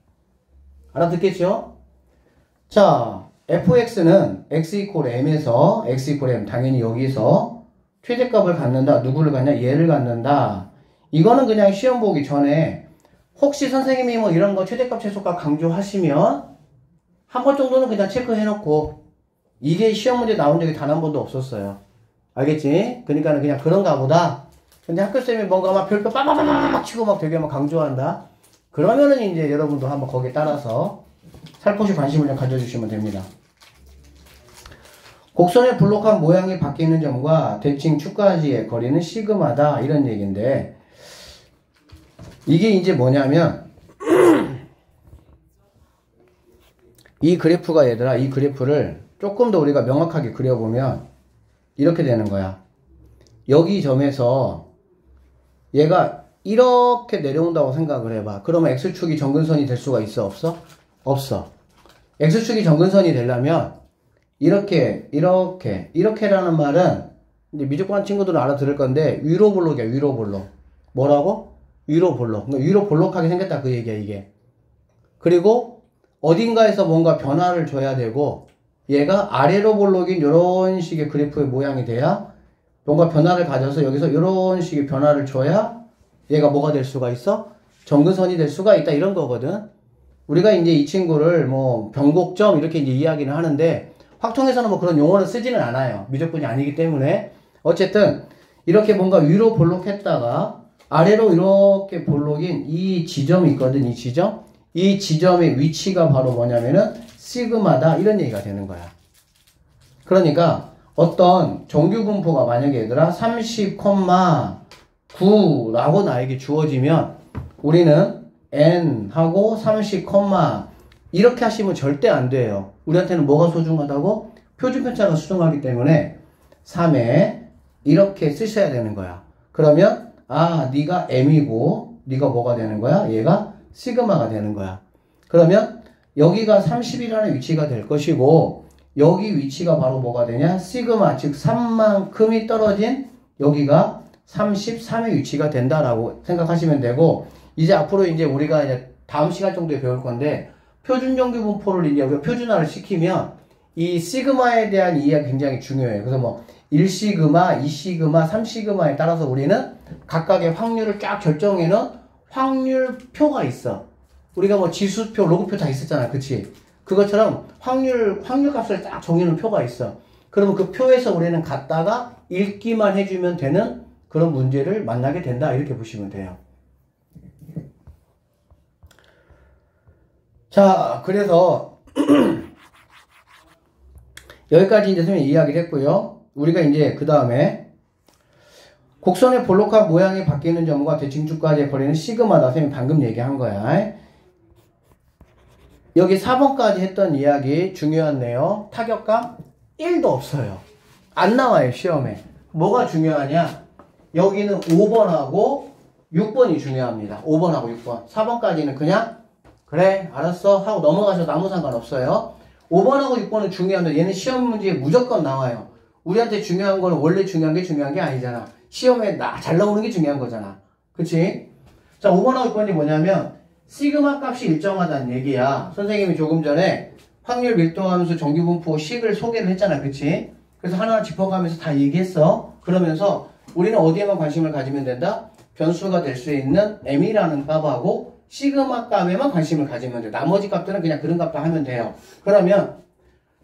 알아듣겠죠? 자, fx는 x 이퀄 m에서 x 이퀄 m. 당연히 여기서 최대값을 갖는다. 누구를 갖냐? 얘를 갖는다. 이거는 그냥 시험 보기 전에 혹시 선생님이 뭐 이런 거 최대값 최소값 강조하시면 한 번 정도는 그냥 체크해놓고 이게 시험 문제 나온 적이 단 한 번도 없었어요. 알겠지? 그러니까는 그냥 그런가 보다. 근데 학교쌤이 뭔가 막 별표 빠바바바박 치고 막 되게 막 강조한다. 그러면은 이제 여러분도 한번 거기에 따라서 살포시 관심을 좀 가져주시면 됩니다. 곡선의 블록한 모양이 바뀌는 점과 대칭 축까지의 거리는 시그마다 이런 얘기인데 이게 이제 뭐냐면 이 그래프가 얘들아 이 그래프를 조금 더 우리가 명확하게 그려보면 이렇게 되는 거야. 여기 점에서 얘가 이렇게 내려온다고 생각을 해봐. 그러면 X축이 정근선이 될 수가 있어? 없어? 없어. X축이 정근선이 되려면 이렇게라는 말은 이제 미적분한 친구들은 알아들을 건데 위로 볼록이야. 위로 볼록. 뭐라고? 위로 볼록. 위로 볼록하게 생겼다 그 얘기야 이게. 그리고 어딘가에서 뭔가 변화를 줘야 되고 얘가 아래로 볼록인 이런 식의 그래프의 모양이 돼야 뭔가 변화를 가져서 여기서 이런 식의 변화를 줘야 얘가 뭐가 될 수가 있어? 정근선이 될 수가 있다 이런 거거든. 우리가 이제 이 친구를 뭐 변곡점 이렇게 이제 이야기는 하는데 확통에서는 뭐 그런 용어는 쓰지는 않아요. 미적분이 아니기 때문에. 어쨌든 이렇게 뭔가 위로 볼록했다가 아래로 이렇게 볼록인 이 지점이 있거든. 이 지점. 이 지점의 위치가 바로 뭐냐면은 시그마다 이런 얘기가 되는 거야. 그러니까 어떤 정규 분포가 만약에 얘들아 30,9라고 나에게 주어지면 우리는 n하고 30, 이렇게 하시면 절대 안 돼요. 우리한테는 뭐가 소중하다고? 표준편차가 소중하기 때문에 3에 이렇게 쓰셔야 되는 거야. 그러면 네가 m이고 네가 뭐가 되는 거야? 얘가 시그마가 되는 거야. 그러면 여기가 30이라는 위치가 될 것이고 여기 위치가 바로 뭐가 되냐? 시그마, 즉 3만큼이 떨어진 여기가 33의 위치가 된다라고 생각하시면 되고 이제 앞으로 이제 우리가 이제 다음 시간 정도에 배울 건데 표준 정규 분포를 이제 우리가 표준화를 시키면 이 시그마에 대한 이해가 굉장히 중요해요. 그래서 뭐 1시그마, 2시그마, 3시그마에 따라서 우리는 각각의 확률을 쫙 결정해 놓은 확률표가 있어. 우리가 뭐 지수표, 로그표 다 있었잖아. 그치? 그것처럼 확률 값을 딱 정해놓은 표가 있어. 그러면 그 표에서 우리는 갖다가 읽기만 해주면 되는 그런 문제를 만나게 된다. 이렇게 보시면 돼요. 자, 그래서 여기까지 이제 선생님이 이야기를 했고요. 우리가 이제 그 다음에 곡선의 볼록한 모양이 바뀌는 점과 대칭축까지의 거리는 시그마다. 선생님이 방금 얘기한 거야. 여기 4번까지 했던 이야기 중요한 내용 타격감 1도 없어요. 안 나와요 시험에. 뭐가 중요하냐? 여기는 5번하고 6번이 중요합니다. 5번하고 6번. 4번까지는 그냥 그래 알았어 하고 넘어가셔도 아무 상관없어요. 5번하고 6번은 중요한데 얘는 시험 문제에 무조건 나와요. 우리한테 중요한 거는 원래 중요한 게 아니잖아. 시험에 잘 나오는 게 중요한 거잖아. 그치? 자 5번하고 6번이 뭐냐면 시그마 값이 일정하다는 얘기야. 선생님이 조금 전에 확률 밀도함수 정규분포 식을 소개를 했잖아. 그치? 그래서 하나하나 짚어가면서 다 얘기했어. 그러면서 우리는 어디에만 관심을 가지면 된다? 변수가 될 수 있는 m이라는 값하고 시그마 값에만 관심을 가지면 돼. 나머지 값들은 그냥 그런 값도 하면 돼요. 그러면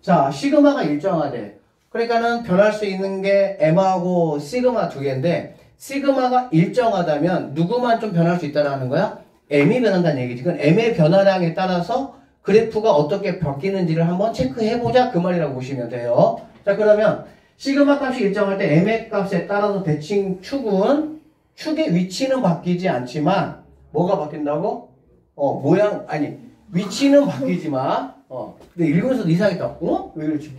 자 시그마가 일정하대. 그러니까는 변할 수 있는 게 m하고 시그마 두 개인데 시그마가 일정하다면 누구만 좀 변할 수 있다라는 거야? m이 변한다는 얘기지. 그건 m의 변화량에 따라서 그래프가 어떻게 바뀌는지를 한번 체크해보자 그 말이라고 보시면 돼요. 자 그러면 시그마 값이 일정할 때 m의 값에 따라서 대칭 축은 축의 위치는 바뀌지 않지만 뭐가 바뀐다고? 위치는 바뀌지만 근데 읽으면서도 이상했다. 왜 이렇지?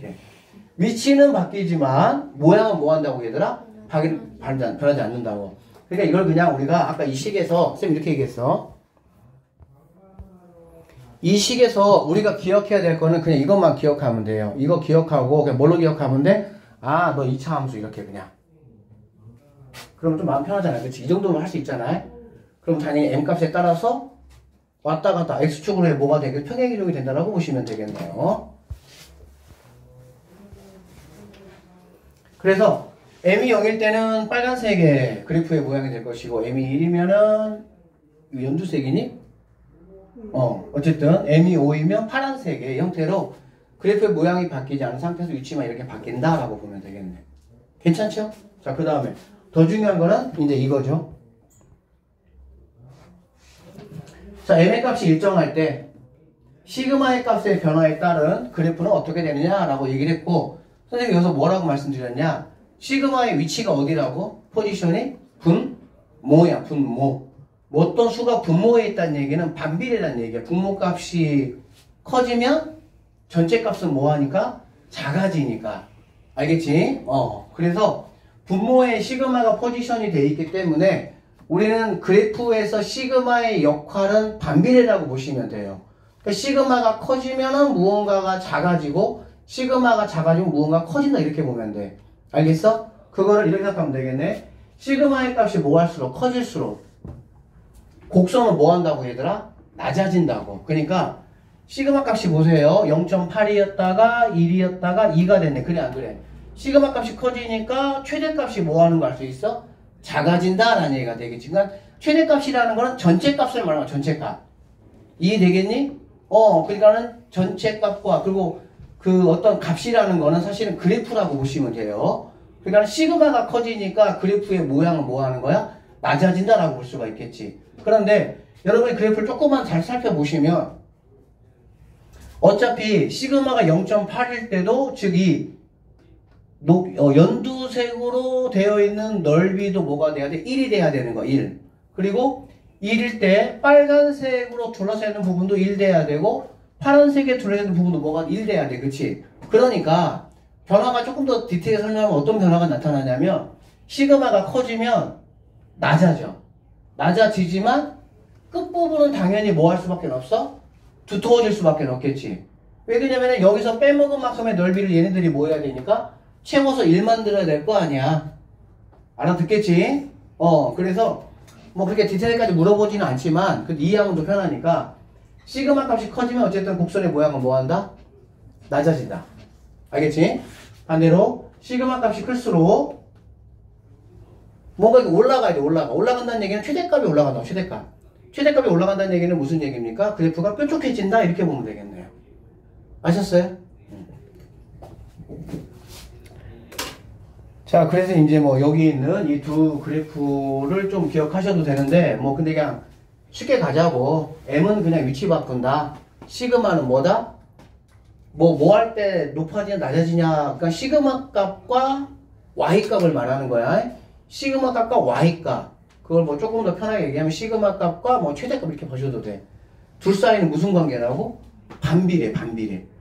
위치는 바뀌지만 모양은 뭐 한다고 얘들아? 변하지 않는다고. 그러니까 이걸 그냥 우리가 아까 이 식에서 쌤 이렇게 얘기했어. 이 식에서 우리가 기억해야 될 거는 그냥 이것만 기억하면 돼요. 이거 기억하고 그냥 뭘로 기억하면 돼? 너 2차 함수 이렇게 그냥. 그럼 좀 마음 편하잖아요. 그치? 이 정도면 할 수 있잖아요. 그럼 당연히 m값에 따라서 왔다 갔다 x축으로 해 뭐가 되겠 평행이동이 된다라고 보시면 되겠네요. 그래서 m이 0일 때는 빨간색의 그래프의 모양이 될 것이고 m이 1이면은 연두색이니? 어쨌든 m이 5이면 파란색의 형태로 그래프의 모양이 바뀌지 않은 상태에서 위치만 이렇게 바뀐다라고 보면 되겠네. 괜찮죠? 자, 그 다음에 더 중요한 거는 이제 이거죠. 자, m의 값이 일정할 때 시그마의 값의 변화에 따른 그래프는 어떻게 되느냐라고 얘기를 했고 선생님이 여기서 뭐라고 말씀드렸냐? 시그마의 위치가 어디라고? 포지션이 분모야, 분모. 뭐 어떤 수가 분모에 있다는 얘기는 반비례라는 얘기야. 분모 값이 커지면 전체 값은 뭐 하니까? 작아지니까. 알겠지? 그래서 분모에 시그마가 포지션이 돼 있기 때문에 우리는 그래프에서 시그마의 역할은 반비례라고 보시면 돼요. 그러니까 시그마가 커지면은 무언가가 작아지고 시그마가 작아지면 무언가가 커진다 이렇게 보면 돼. 알겠어? 그거를 이렇게 생각하면 되겠네. 시그마의 값이 뭐 할수록 커질수록 곡선은 뭐 한다고 얘들아? 낮아진다고. 그러니까 시그마 값이 보세요. 0.8이었다가 1이었다가 2가 됐네. 그래 안 그래? 시그마 값이 커지니까 최대값이 뭐 하는 거 알 수 있어? 작아진다 라는 얘기가 되겠지. 그러니까 최대값이라는 거는 전체 값을 말하는 거야. 전체 값. 이해되겠니? 그러니까는 전체 값과 그리고 그 어떤 값이라는 거는 사실은 그래프라고 보시면 돼요. 그러니까 시그마가 커지니까 그래프의 모양은 뭐 하는 거야? 낮아진다라고 볼 수가 있겠지. 그런데 여러분이 그래프를 조금만 잘 살펴보시면 어차피 시그마가 0.8일 때도 즉 이 연두색으로 되어 있는 넓이도 뭐가 돼야 돼? 1이 돼야 되는 거, 1. 그리고 1일 때 빨간색으로 둘러싸여 있는 부분도 1 돼야 되고 파란색에 둘러싸여 있는 부분도 뭐가 1 돼야 돼. 그치? 그러니까 변화가 조금 더 디테일하게 설명하면 어떤 변화가 나타나냐면 시그마가 커지면 낮아져. 낮아지지만 끝부분은 당연히 뭐 할 수밖에 없어? 두터워질 수밖에 없겠지. 왜 그러냐면 여기서 빼먹은 만큼의 넓이를 얘네들이 뭐 해야 되니까 채워서 1 만들어야 될 거 아니야. 알아듣겠지? 그래서 뭐 그렇게 디테일까지 물어보지는 않지만 그 이해하면 더 편하니까 시그마 값이 커지면 어쨌든 곡선의 모양은 뭐 한다? 낮아진다. 알겠지? 반대로 시그마 값이 클수록 뭔가 이렇게 올라가야 돼. 올라간다는 얘기는 최대값이 올라간다. 최대값. 최대값이 올라간다는 얘기는 무슨 얘기입니까? 그래프가 뾰족해진다 이렇게 보면 되겠네요. 아셨어요? 자, 그래서 이제 뭐 여기 있는 이 두 그래프를 좀 기억하셔도 되는데 뭐 근데 그냥 쉽게 가자고. M은 그냥 위치 바꾼다. 시그마는 뭐다? 뭐 할 때 높아지냐 낮아지냐. 그러니까 시그마 값과 Y 값을 말하는 거야. 시그마 값과 Y 값. 그걸 뭐 조금 더 편하게 얘기하면 시그마 값과 뭐 최대값 이렇게 보셔도 돼. 둘 사이는 무슨 관계라고? 반비례.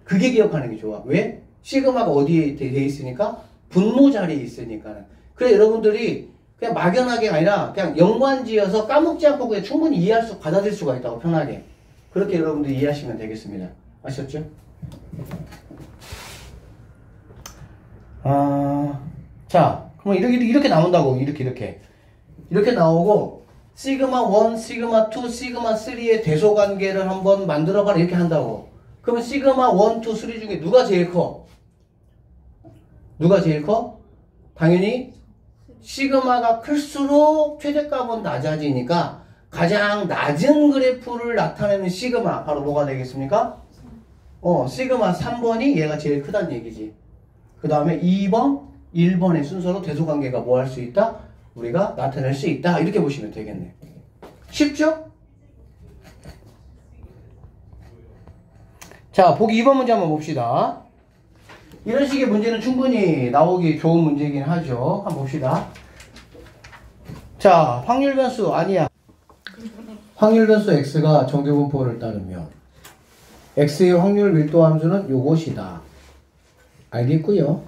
그게 기억하는 게 좋아. 왜? 시그마가 어디에 돼 있으니까? 분모 자리에 있으니까. 그래 여러분들이 그냥 막연하게 아니라 그냥 연관지어서 까먹지 않고 그냥 충분히 받아들일 수가 있다고 편하게. 그렇게 여러분들이 이해하시면 되겠습니다. 아셨죠? 자, 그럼 이렇게 나온다고. 이렇게 나오고 시그마 1, 시그마 2, 시그마 3의 대소관계를 한번 만들어봐라 이렇게 한다고. 그러면 시그마 1, 2, 3 중에 누가 제일 커? 당연히 시그마가 클수록 최대값은 낮아지니까 가장 낮은 그래프를 나타내는 시그마 바로 뭐가 되겠습니까? 시그마 3번이 얘가 제일 크다는 얘기지. 그 다음에 2번, 1번의 순서로 대소관계가 뭐 할 수 있다? 우리가 나타낼 수 있다. 이렇게 보시면 되겠네. 쉽죠? 자, 보기 2번 문제 한번 봅시다. 이런 식의 문제는 충분히 나오기 좋은 문제이긴 하죠. 한번 봅시다. 자, 확률 변수 아니야. 확률 변수 x가 정규분포를 따르면 x의 확률 밀도 함수는 요것이다. 알겠고요.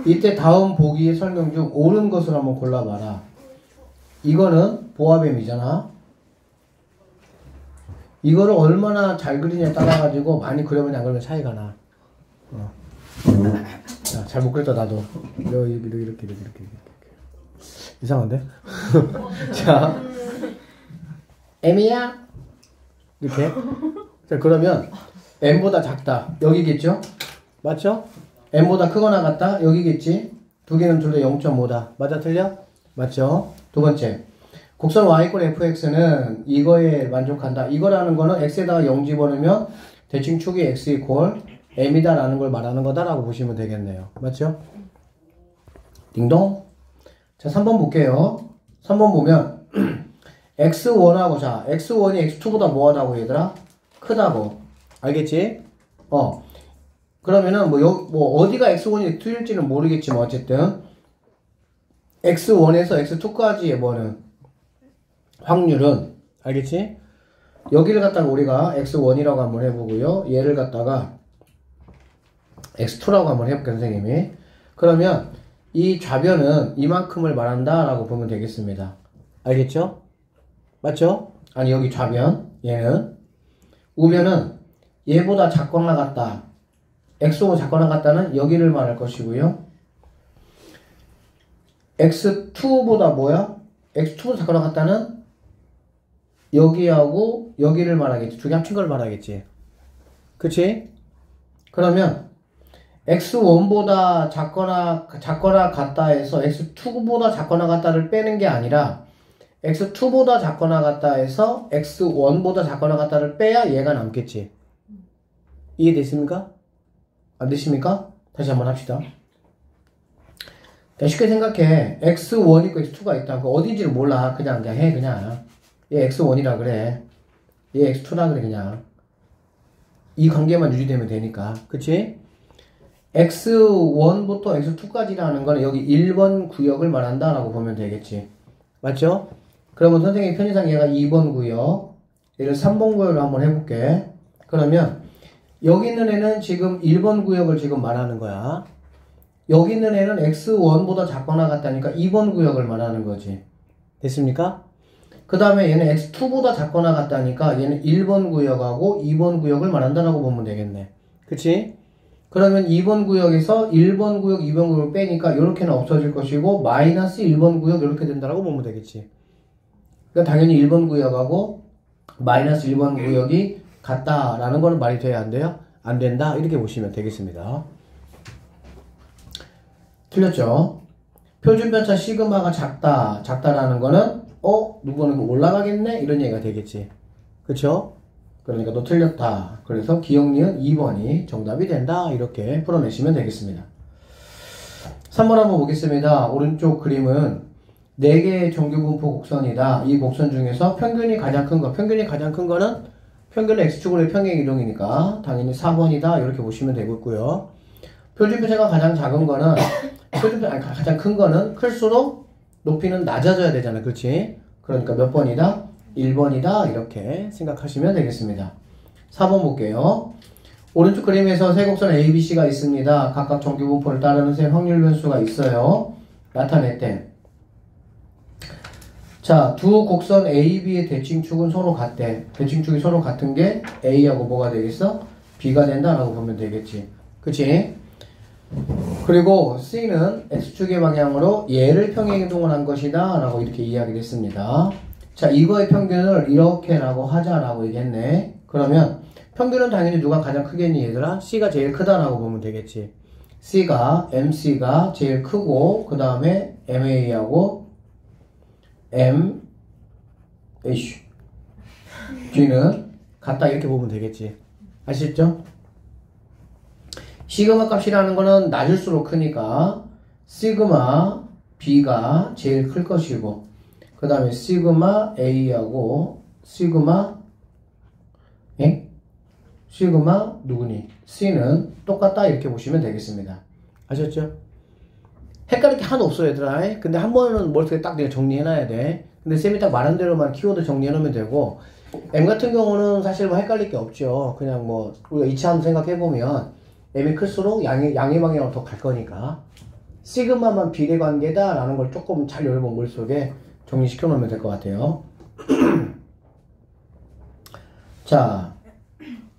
이때 다음 보기의 설명 중 옳은 것을 한번 골라봐라. 이거는 보아뱀이잖아. 이거를 얼마나 잘 그리냐에 따라가지고 많이 그려보냐 안 그러면 차이가 나. 자, 잘 못 그렸다 나도. 이렇게. 이상한데? 자, M이야? 이렇게. 자, 그러면 M보다 작다. 여기겠죠? 맞죠? M보다 크거나 같다? 여기겠지? 두 개는 둘 다 0.5다. 맞아, 틀려? 맞죠? 두 번째. 곡선 y=fx는 이거에 만족한다. 이거라는 거는 x에다가 0 집어넣으면 대칭 축이 x 이퀄 m이다 라는 걸 말하는 거다라고 보시면 되겠네요. 맞죠? 딩동. 자, 3번 볼게요. 3번 보면 x1하고 자, x1이 x2보다 뭐하다고 얘들아? 크다고. 알겠지? 그러면은 뭐 어디가 x1이 2일지는 모르겠지만 어쨌든 x1에서 x2까지의 뭐는 확률은 알겠지? 여기를 갖다가 우리가 x1이라고 한번 해보고요. 얘를 갖다가 x2라고 한번 해볼게요, 선생님이. 그러면 이 좌변은 이만큼을 말한다 라고 보면 되겠습니다. 알겠죠? 맞죠? 아니 여기 좌변 얘는 우변은 얘보다 작거나 같다. x5 작거나 같다는 여기를 말할 것이고요. x2보다 뭐야? x2보다 작거나 같다는 여기하고 여기를 말하겠지. 두 개 합친 걸 말하겠지. 그치? 그러면 x1보다 작거나 같다 해서 x2보다 작거나 같다를 빼는 게 아니라 x2보다 작거나 같다 해서 x1보다 작거나 같다를 빼야 얘가 남겠지. 이해됐습니까? 안 되십니까? 다시 한번 합시다. 쉽게 생각해. x1 있고 x2가 있다. 그 어딘지를 몰라. 그냥 해. 그냥 얘 x1이라 그래. 얘 x2라 그래. 그냥 이 관계만 유지되면 되니까. 그치? x1부터 x2까지라는 거는 여기 1번 구역을 말한다 라고 보면 되겠지. 맞죠? 그러면 선생님 편의상 얘가 2번 구역, 얘를 3번 구역을 한번 해볼게. 그러면 여기 있는 애는 지금 1번 구역을 지금 말하는 거야. 여기 있는 애는 x1보다 작거나 같다니까 2번 구역을 말하는 거지. 됐습니까? 그 다음에 얘는 x2보다 작거나 같다니까 얘는 1번 구역하고 2번 구역을 말한다라고 보면 되겠네. 그치? 그러면 2번 구역에서 1번 구역, 2번 구역을 빼니까 이렇게는 없어질 것이고 마이너스 1번 구역 이렇게 된다라고 보면 되겠지. 그러니까 당연히 1번 구역하고 마이너스 1번 구역이 같다라는 거는 말이 돼야 안 돼요? 안 된다? 이렇게 보시면 되겠습니다. 틀렸죠? 표준 편차 시그마가 작다라는 거는 누구는 올라가겠네? 이런 얘기가 되겠지. 그쵸? 그러니까 너 틀렸다. 그래서 기억니은 2번이 정답이 된다. 이렇게 풀어내시면 되겠습니다. 3번 한번 보겠습니다. 오른쪽 그림은 4개의 정규분포 곡선이다. 이 곡선 중에서 평균이 가장 큰 거. 평균이 가장 큰 거는 평균은 x축으로의 평행 이동이니까 당연히 4번이다. 이렇게 보시면 되겠고요. 표준 편차가 가장 작은 거는 가장 큰 거는 클수록 높이는 낮아져야 되잖아. 그렇지? 그러니까 몇 번이다? 1번이다. 이렇게 생각하시면 되겠습니다. 4번 볼게요. 오른쪽 그림에서 세 곡선 A, B, C가 있습니다. 각각 정규분포를 따르는 세 확률 변수가 있어요. 나타냈대. 자, 두 곡선 A, B의 대칭축은 서로 같대. 대칭축이 서로 같은 게 A하고 뭐가 되겠어? B가 된다라고 보면 되겠지. 그치? 그리고 C는 X축의 방향으로 얘를 평행이동을 한 것이다 라고 이렇게 이야기를 했습니다. 자, 이거의 평균을 이렇게라고 하자라고 얘기했네. 그러면 평균은 당연히 누가 가장 크겠니 얘들아? C가 제일 크다라고 보면 되겠지. C가 MC가 제일 크고 그 다음에 MA하고 G는 같다 이렇게 보면 되겠지. 아시죠? 시그마 값이라는 거는 낮을수록 크니까 시그마 B가 제일 클 것이고 그 다음에 시그마 A하고 시그마 누구니? C는 똑같다 이렇게 보시면 되겠습니다. 아셨죠? 헷갈릴 게 하나도 없어 얘들아. 근데 한 번은 머릿속에 딱 내가 정리해놔야 돼. 근데 쌤이 딱 말한 대로만 키워드 정리해놓으면 되고 M 같은 경우는 사실 뭐 헷갈릴 게 없죠. 그냥 뭐 우리가 이차함 생각해보면 M이 클수록 양의 방향으로 더 갈 거니까 시그마만 비례관계다 라는 걸 조금 잘 여러분 머릿속에 정리시켜 놓으면 될 것 같아요. 자,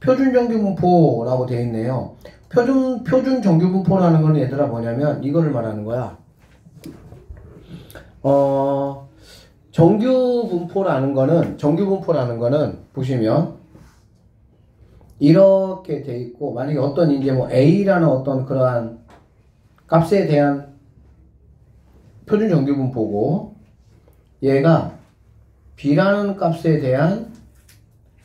표준 정규분포라고 되어 있네요. 표준 정규분포라는 거는 얘들아 뭐냐면 이거를 말하는 거야. 정규분포라는 거는 보시면 이렇게 돼 있고 만약에 어떤 이제 뭐 A라는 어떤 그러한 값에 대한 표준 정규분포고 얘가 B라는 값에 대한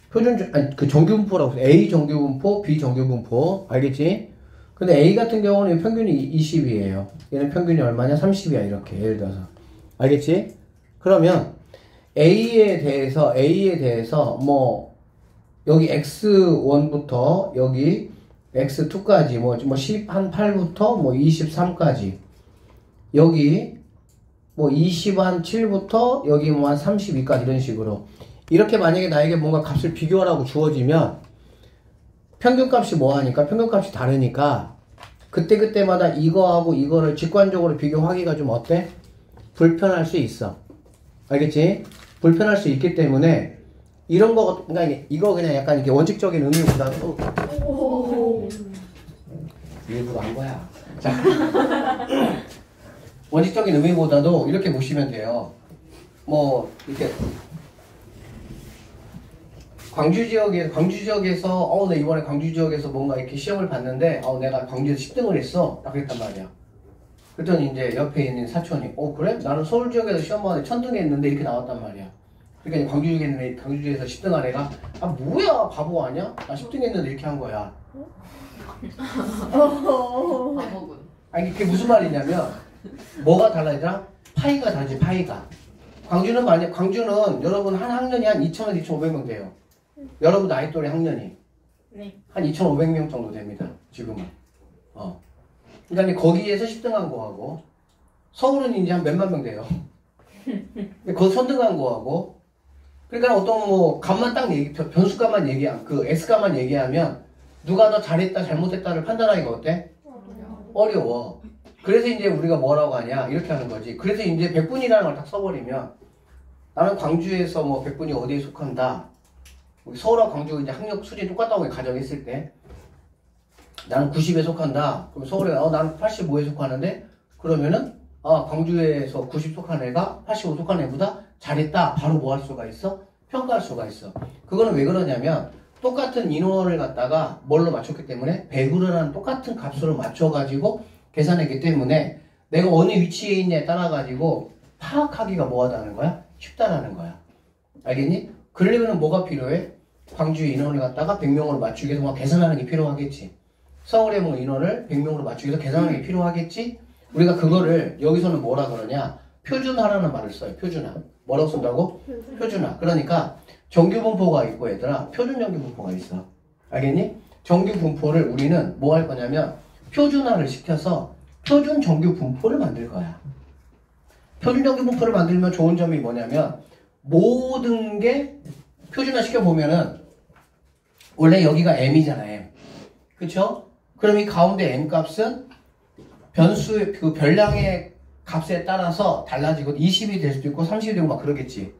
그 정규분포라고 해서 A 정규분포, B 정규분포 알겠지? 근데 A 같은 경우는 평균이 20이에요. 얘는 평균이 얼마냐? 30이야 이렇게 예를 들어서 알겠지? 그러면 A에 대해서 뭐 여기 X1부터 여기 x2까지 뭐 10한8부터 뭐 23까지 여기 뭐 20한7부터 여기 뭐 한 32까지 이런 식으로 이렇게 만약에 나에게 뭔가 값을 비교하라고 주어지면 평균값이 뭐하니까 평균값이 다르니까 그때그때마다 이거하고 이거를 직관적으로 비교하기가 좀 어때? 불편할 수 있어. 알겠지? 불편할 수 있기 때문에 이런 거 그러니까 이거 그냥 약간 이렇게 원칙적인 의미보다도 일부러 한 거야. 자, 원칙적인 의미보다도 이렇게 보시면 돼요. 뭐 이렇게 광주 지역에서 나 이번에 광주 지역에서 뭔가 이렇게 시험을 봤는데 내가 광주에서 10등을 했어. 딱 그랬단 말이야. 그랬더니 이제 옆에 있는 사촌이 그래? 나는 서울 지역에서 시험 봤는데 1000등 했는데 이렇게 나왔단 말이야. 그러니까 광주에서 10등 한 애가 뭐야 바보 아니야? 나 10등 했는데 이렇게 한 거야. 바보군. 아니 그게 무슨 말이냐면 뭐가 달라지더라? 파이가 다르지 파이가. 광주는 여러분 한 학년이 한 2,000에서 2,500명 돼요. 여러분 나이 또래 학년이 네. 한 2,500명 정도 됩니다. 지금은. 그러니까 거기에서 10등 한 거하고 서울은 이제 한 몇만 명 돼요. 거기서 선등한 거하고 그러니까 어떤 뭐 값만 딱 변수값만 그 x값만 얘기하면 누가 더 잘했다 잘못했다를 판단하기가 어때? 어려워. 그래서 이제 우리가 뭐라고 하냐 이렇게 하는 거지. 그래서 이제 백분이라는 걸 딱 써버리면 나는 광주에서 뭐 백분이 어디에 속한다. 우리 서울하고 광주 이제 학력 수준이 똑같다고 가정했을 때 나는 90에 속한다. 그럼 서울에 나는 85에 속하는데 그러면은 광주에서 90 속한 애가 85 속한 애보다 잘했다. 바로 뭐 할 수가 있어? 평가할 수가 있어. 그거는 왜 그러냐면 똑같은 인원을 갖다가 뭘로 맞췄기 때문에 100으로라는 똑같은 값으로 맞춰가지고 계산했기 때문에 내가 어느 위치에 있냐에 따라가지고 파악하기가 뭐하다는 거야? 쉽다라는 거야. 알겠니? 그러려면 뭐가 필요해? 광주의 인원을 갖다가 100명으로 맞추기 위해서 뭐 계산하는 게 필요하겠지. 서울의 뭐 인원을 100명으로 맞추기 위해서 계산하는 게 필요하겠지. 우리가 그거를 여기서는 뭐라 그러냐? 표준화라는 말을 써요. 표준화. 뭐라고 쓴다고? 표준화. 그러니까 정규 분포가 있고 얘들아 표준 정규 분포가 있어. 알겠니? 정규 분포를 우리는 뭐 할 거냐면 표준화를 시켜서 표준 정규 분포를 만들 거야. 표준 정규 분포를 만들면 좋은 점이 뭐냐면 모든 게 표준화 시켜보면은 원래 여기가 m이잖아 m. 그쵸? 그럼 이 가운데 m 값은 변수의 그 별량의 값에 따라서 달라지고 20이 될 수도 있고 30이 되고 막 그러겠지.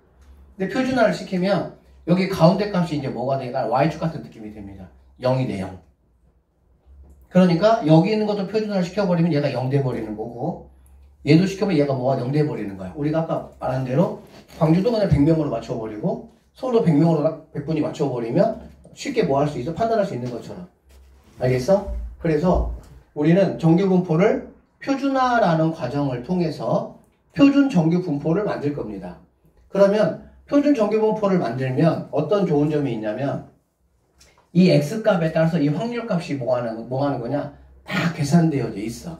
근데 표준화를 시키면 여기 가운데 값이 이제 뭐가 되니까 y축 같은 느낌이 됩니다. 0이 돼 0. 그러니까 여기 있는 것도 표준화를 시켜버리면 얘가 0 돼버리는 거고 얘도 시켜보면 얘가 뭐가 0 돼버리는 거야. 우리가 아까 말한 대로 광주도 그냥 100명으로 맞춰버리고 서울도 100명으로 100분이 맞춰버리면 쉽게 뭐 할 수 있어? 판단할 수 있는 것처럼. 알겠어? 그래서 우리는 정규 분포를 표준화라는 과정을 통해서 표준 정규 분포를 만들 겁니다. 그러면 표준 정규 분포를 만들면 어떤 좋은 점이 있냐면 이 x값에 따라서 이 확률값이 뭐 하는 거냐? 다 계산되어져 있어.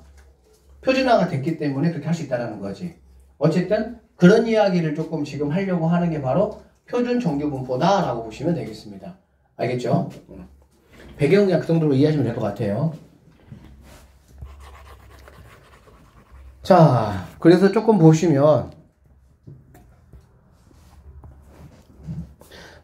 표준화가 됐기 때문에 그렇게 할 수 있다는 거지. 어쨌든 그런 이야기를 조금 지금 하려고 하는 게 바로 표준 정규 분포다라고 보시면 되겠습니다. 알겠죠? 배경은 그냥 그 정도로 이해하시면 될 것 같아요. 자, 그래서 조금 보시면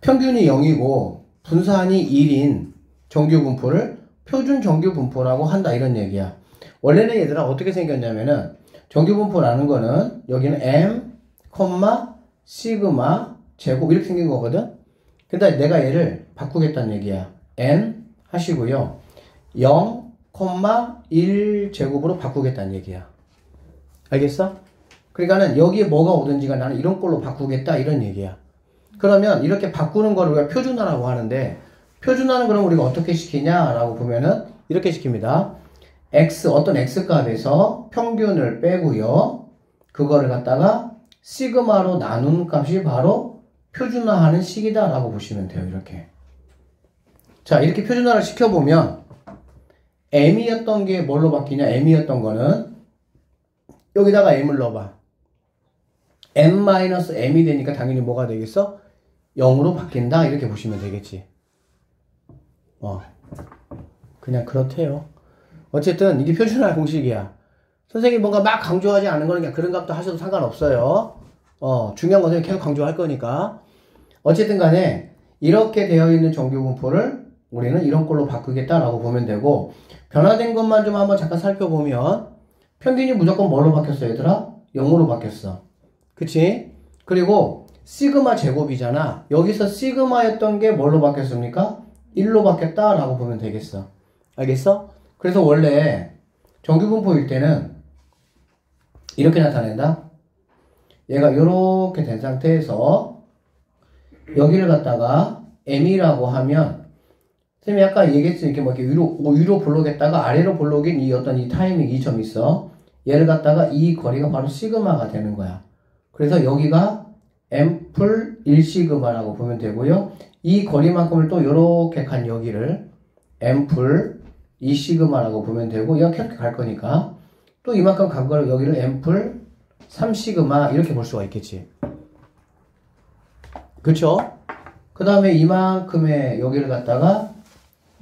평균이 0이고 분산이 1인 정규 분포를 표준 정규 분포라고 한다 이런 얘기야. 원래는 얘들아 어떻게 생겼냐면은 정규 분포라는 거는 여기는 m, 시그마, 제곱 이렇게 생긴 거거든. 근데 내가 얘를 바꾸겠다는 얘기야. n 하시고요. 0, 1 제곱으로 바꾸겠다는 얘기야. 알겠어? 그러니까는 여기에 뭐가 오든지가 나는 이런 꼴로 바꾸겠다 이런 얘기야. 그러면 이렇게 바꾸는 걸 우리가 표준화라고 하는데 표준화는 그럼 우리가 어떻게 시키냐라고 보면은 이렇게 시킵니다. 어떤 x값에서 평균을 빼고요. 그거를 갖다가 시그마로 나눈 값이 바로 표준화하는 식이다라고 보시면 돼요. 이렇게. 자, 이렇게 표준화를 시켜보면 m이었던 게 뭘로 바뀌냐? m이었던 거는 여기다가 m을 넣어봐. m-m이 되니까 당연히 뭐가 되겠어? 0으로 바뀐다 이렇게 보시면 되겠지. 그냥 그렇대요. 어쨌든 이게 표준화 공식이야. 선생님이 뭔가 막 강조하지 않은 거는 그냥 그런 값도 하셔도 상관없어요. 중요한 것은 계속 강조할 거니까. 어쨌든 간에 이렇게 되어 있는 정규분포를 우리는 이런 꼴로 바꾸겠다라고 보면 되고, 변화된 것만 좀 한번 잠깐 살펴보면 평균이 무조건 뭘로 바뀌었어 얘들아? 0으로 바뀌었어. 그치? 그리고 시그마 제곱이잖아. 여기서 시그마였던 게 뭘로 바뀌었습니까? 1로 바뀌었다라고 보면 되겠어. 알겠어? 그래서 원래 정규분포일 때는 이렇게 나타낸다. 얘가 이렇게 된 상태에서 여기를 갖다가 m이라고 하면, 선생님이 아까 얘기했으니 이렇게 뭐 이렇게 위로 볼록했다가 아래로 볼록인 이 어떤 이 타이밍 이 점이 있어. 얘를 갖다가 이 거리가 바로 시그마가 되는 거야. 그래서 여기가 m풀 1시그마라고 보면 되고요. 이 거리만큼을 또 이렇게 간 여기를 m풀 2시그마라고 보면 되고, 이렇게 갈 거니까 또 이만큼 간 거를 여기를 m풀 3시그마 이렇게 볼 수가 있겠지. 그쵸? 그 다음에 이만큼의 여기를 갖다가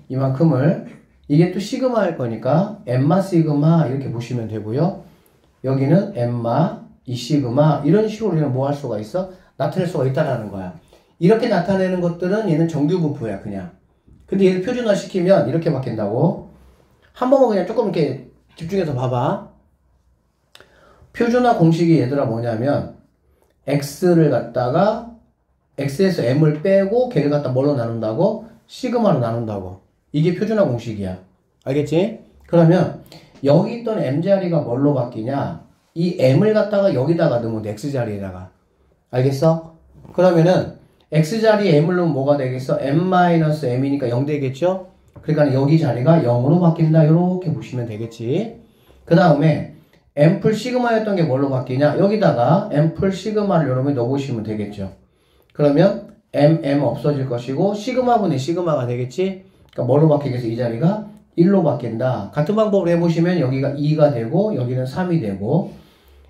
이만큼을 이게 또 시그마 할 거니까 엠마 시그마 이렇게 보시면 되고요. 여기는 엠마 2시그마 이런 식으로 우리는 뭐 할 수가 있어? 나타낼 수가 있다라는 거야. 이렇게 나타내는 것들은 얘는 정규분포야 그냥. 근데 얘를 표준화 시키면 이렇게 바뀐다고. 한 번만 그냥 조금 이렇게 집중해서 봐봐. 표준화 공식이 얘들아 뭐냐면 x를 갖다가 x에서 m을 빼고 걔를 갖다 뭘로 나눈다고? 시그마로 나눈다고. 이게 표준화 공식이야. 알겠지? 그러면 여기 있던 m자리가 뭘로 바뀌냐? 이 m을 갖다가 여기다가 넣으면 돼. x자리에다가. 알겠어? 그러면은 x자리에 m을 넣으면 뭐가 되겠어? m-m이니까 0 되겠죠? 그러니까 여기 자리가 0으로 바뀐다. 이렇게 보시면 되겠지. 그 다음에 m풀 시그마였던 게 뭘로 바뀌냐? 여기다가 m풀 시그마를 여러분이 넣어보시면 되겠죠. 그러면 m 없어질 것이고 시그마분의 시그마가 되겠지. 그러니까 뭘로 바뀌겠어? 이 자리가 1로 바뀐다. 같은 방법으로 해보시면 여기가 2가 되고 여기는 3이 되고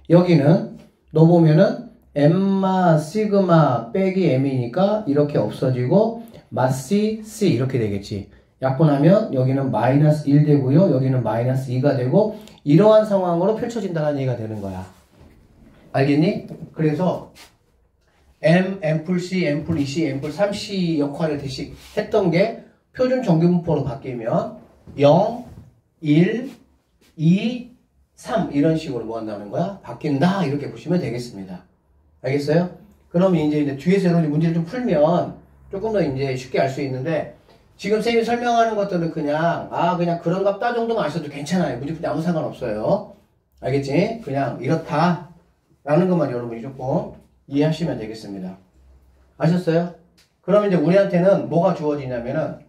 여기는 넣어보면은 m마 시그마 빼기 m이니까 이렇게 없어지고 마시 c 이렇게 되겠지. 약분하면 여기는 마이너스 1 되고요. 여기는 마이너스 2가 되고 이러한 상황으로 펼쳐진다는 얘기가 되는 거야. 알겠니? 그래서 m풀 c, m풀 2c, m풀 3c 역할을 대신 했던 게 표준 정규분포로 바뀌면 0, 1, 2, 3 이런 식으로 뭐 한다는 거야? 바뀐다 이렇게 보시면 되겠습니다. 알겠어요? 그럼 이제 뒤에서 여러분이 문제를 좀 풀면 조금 더 이제 쉽게 알 수 있는데 지금 쌤이 설명하는 것들은 그냥 그냥 그런 값다 정도만 아셔도 괜찮아요. 문제 풀 때 아무 상관없어요. 알겠지? 그냥 이렇다 라는 것만 여러분이 조금 이해하시면 되겠습니다. 아셨어요? 그럼 이제 우리한테는 뭐가 주어지냐면은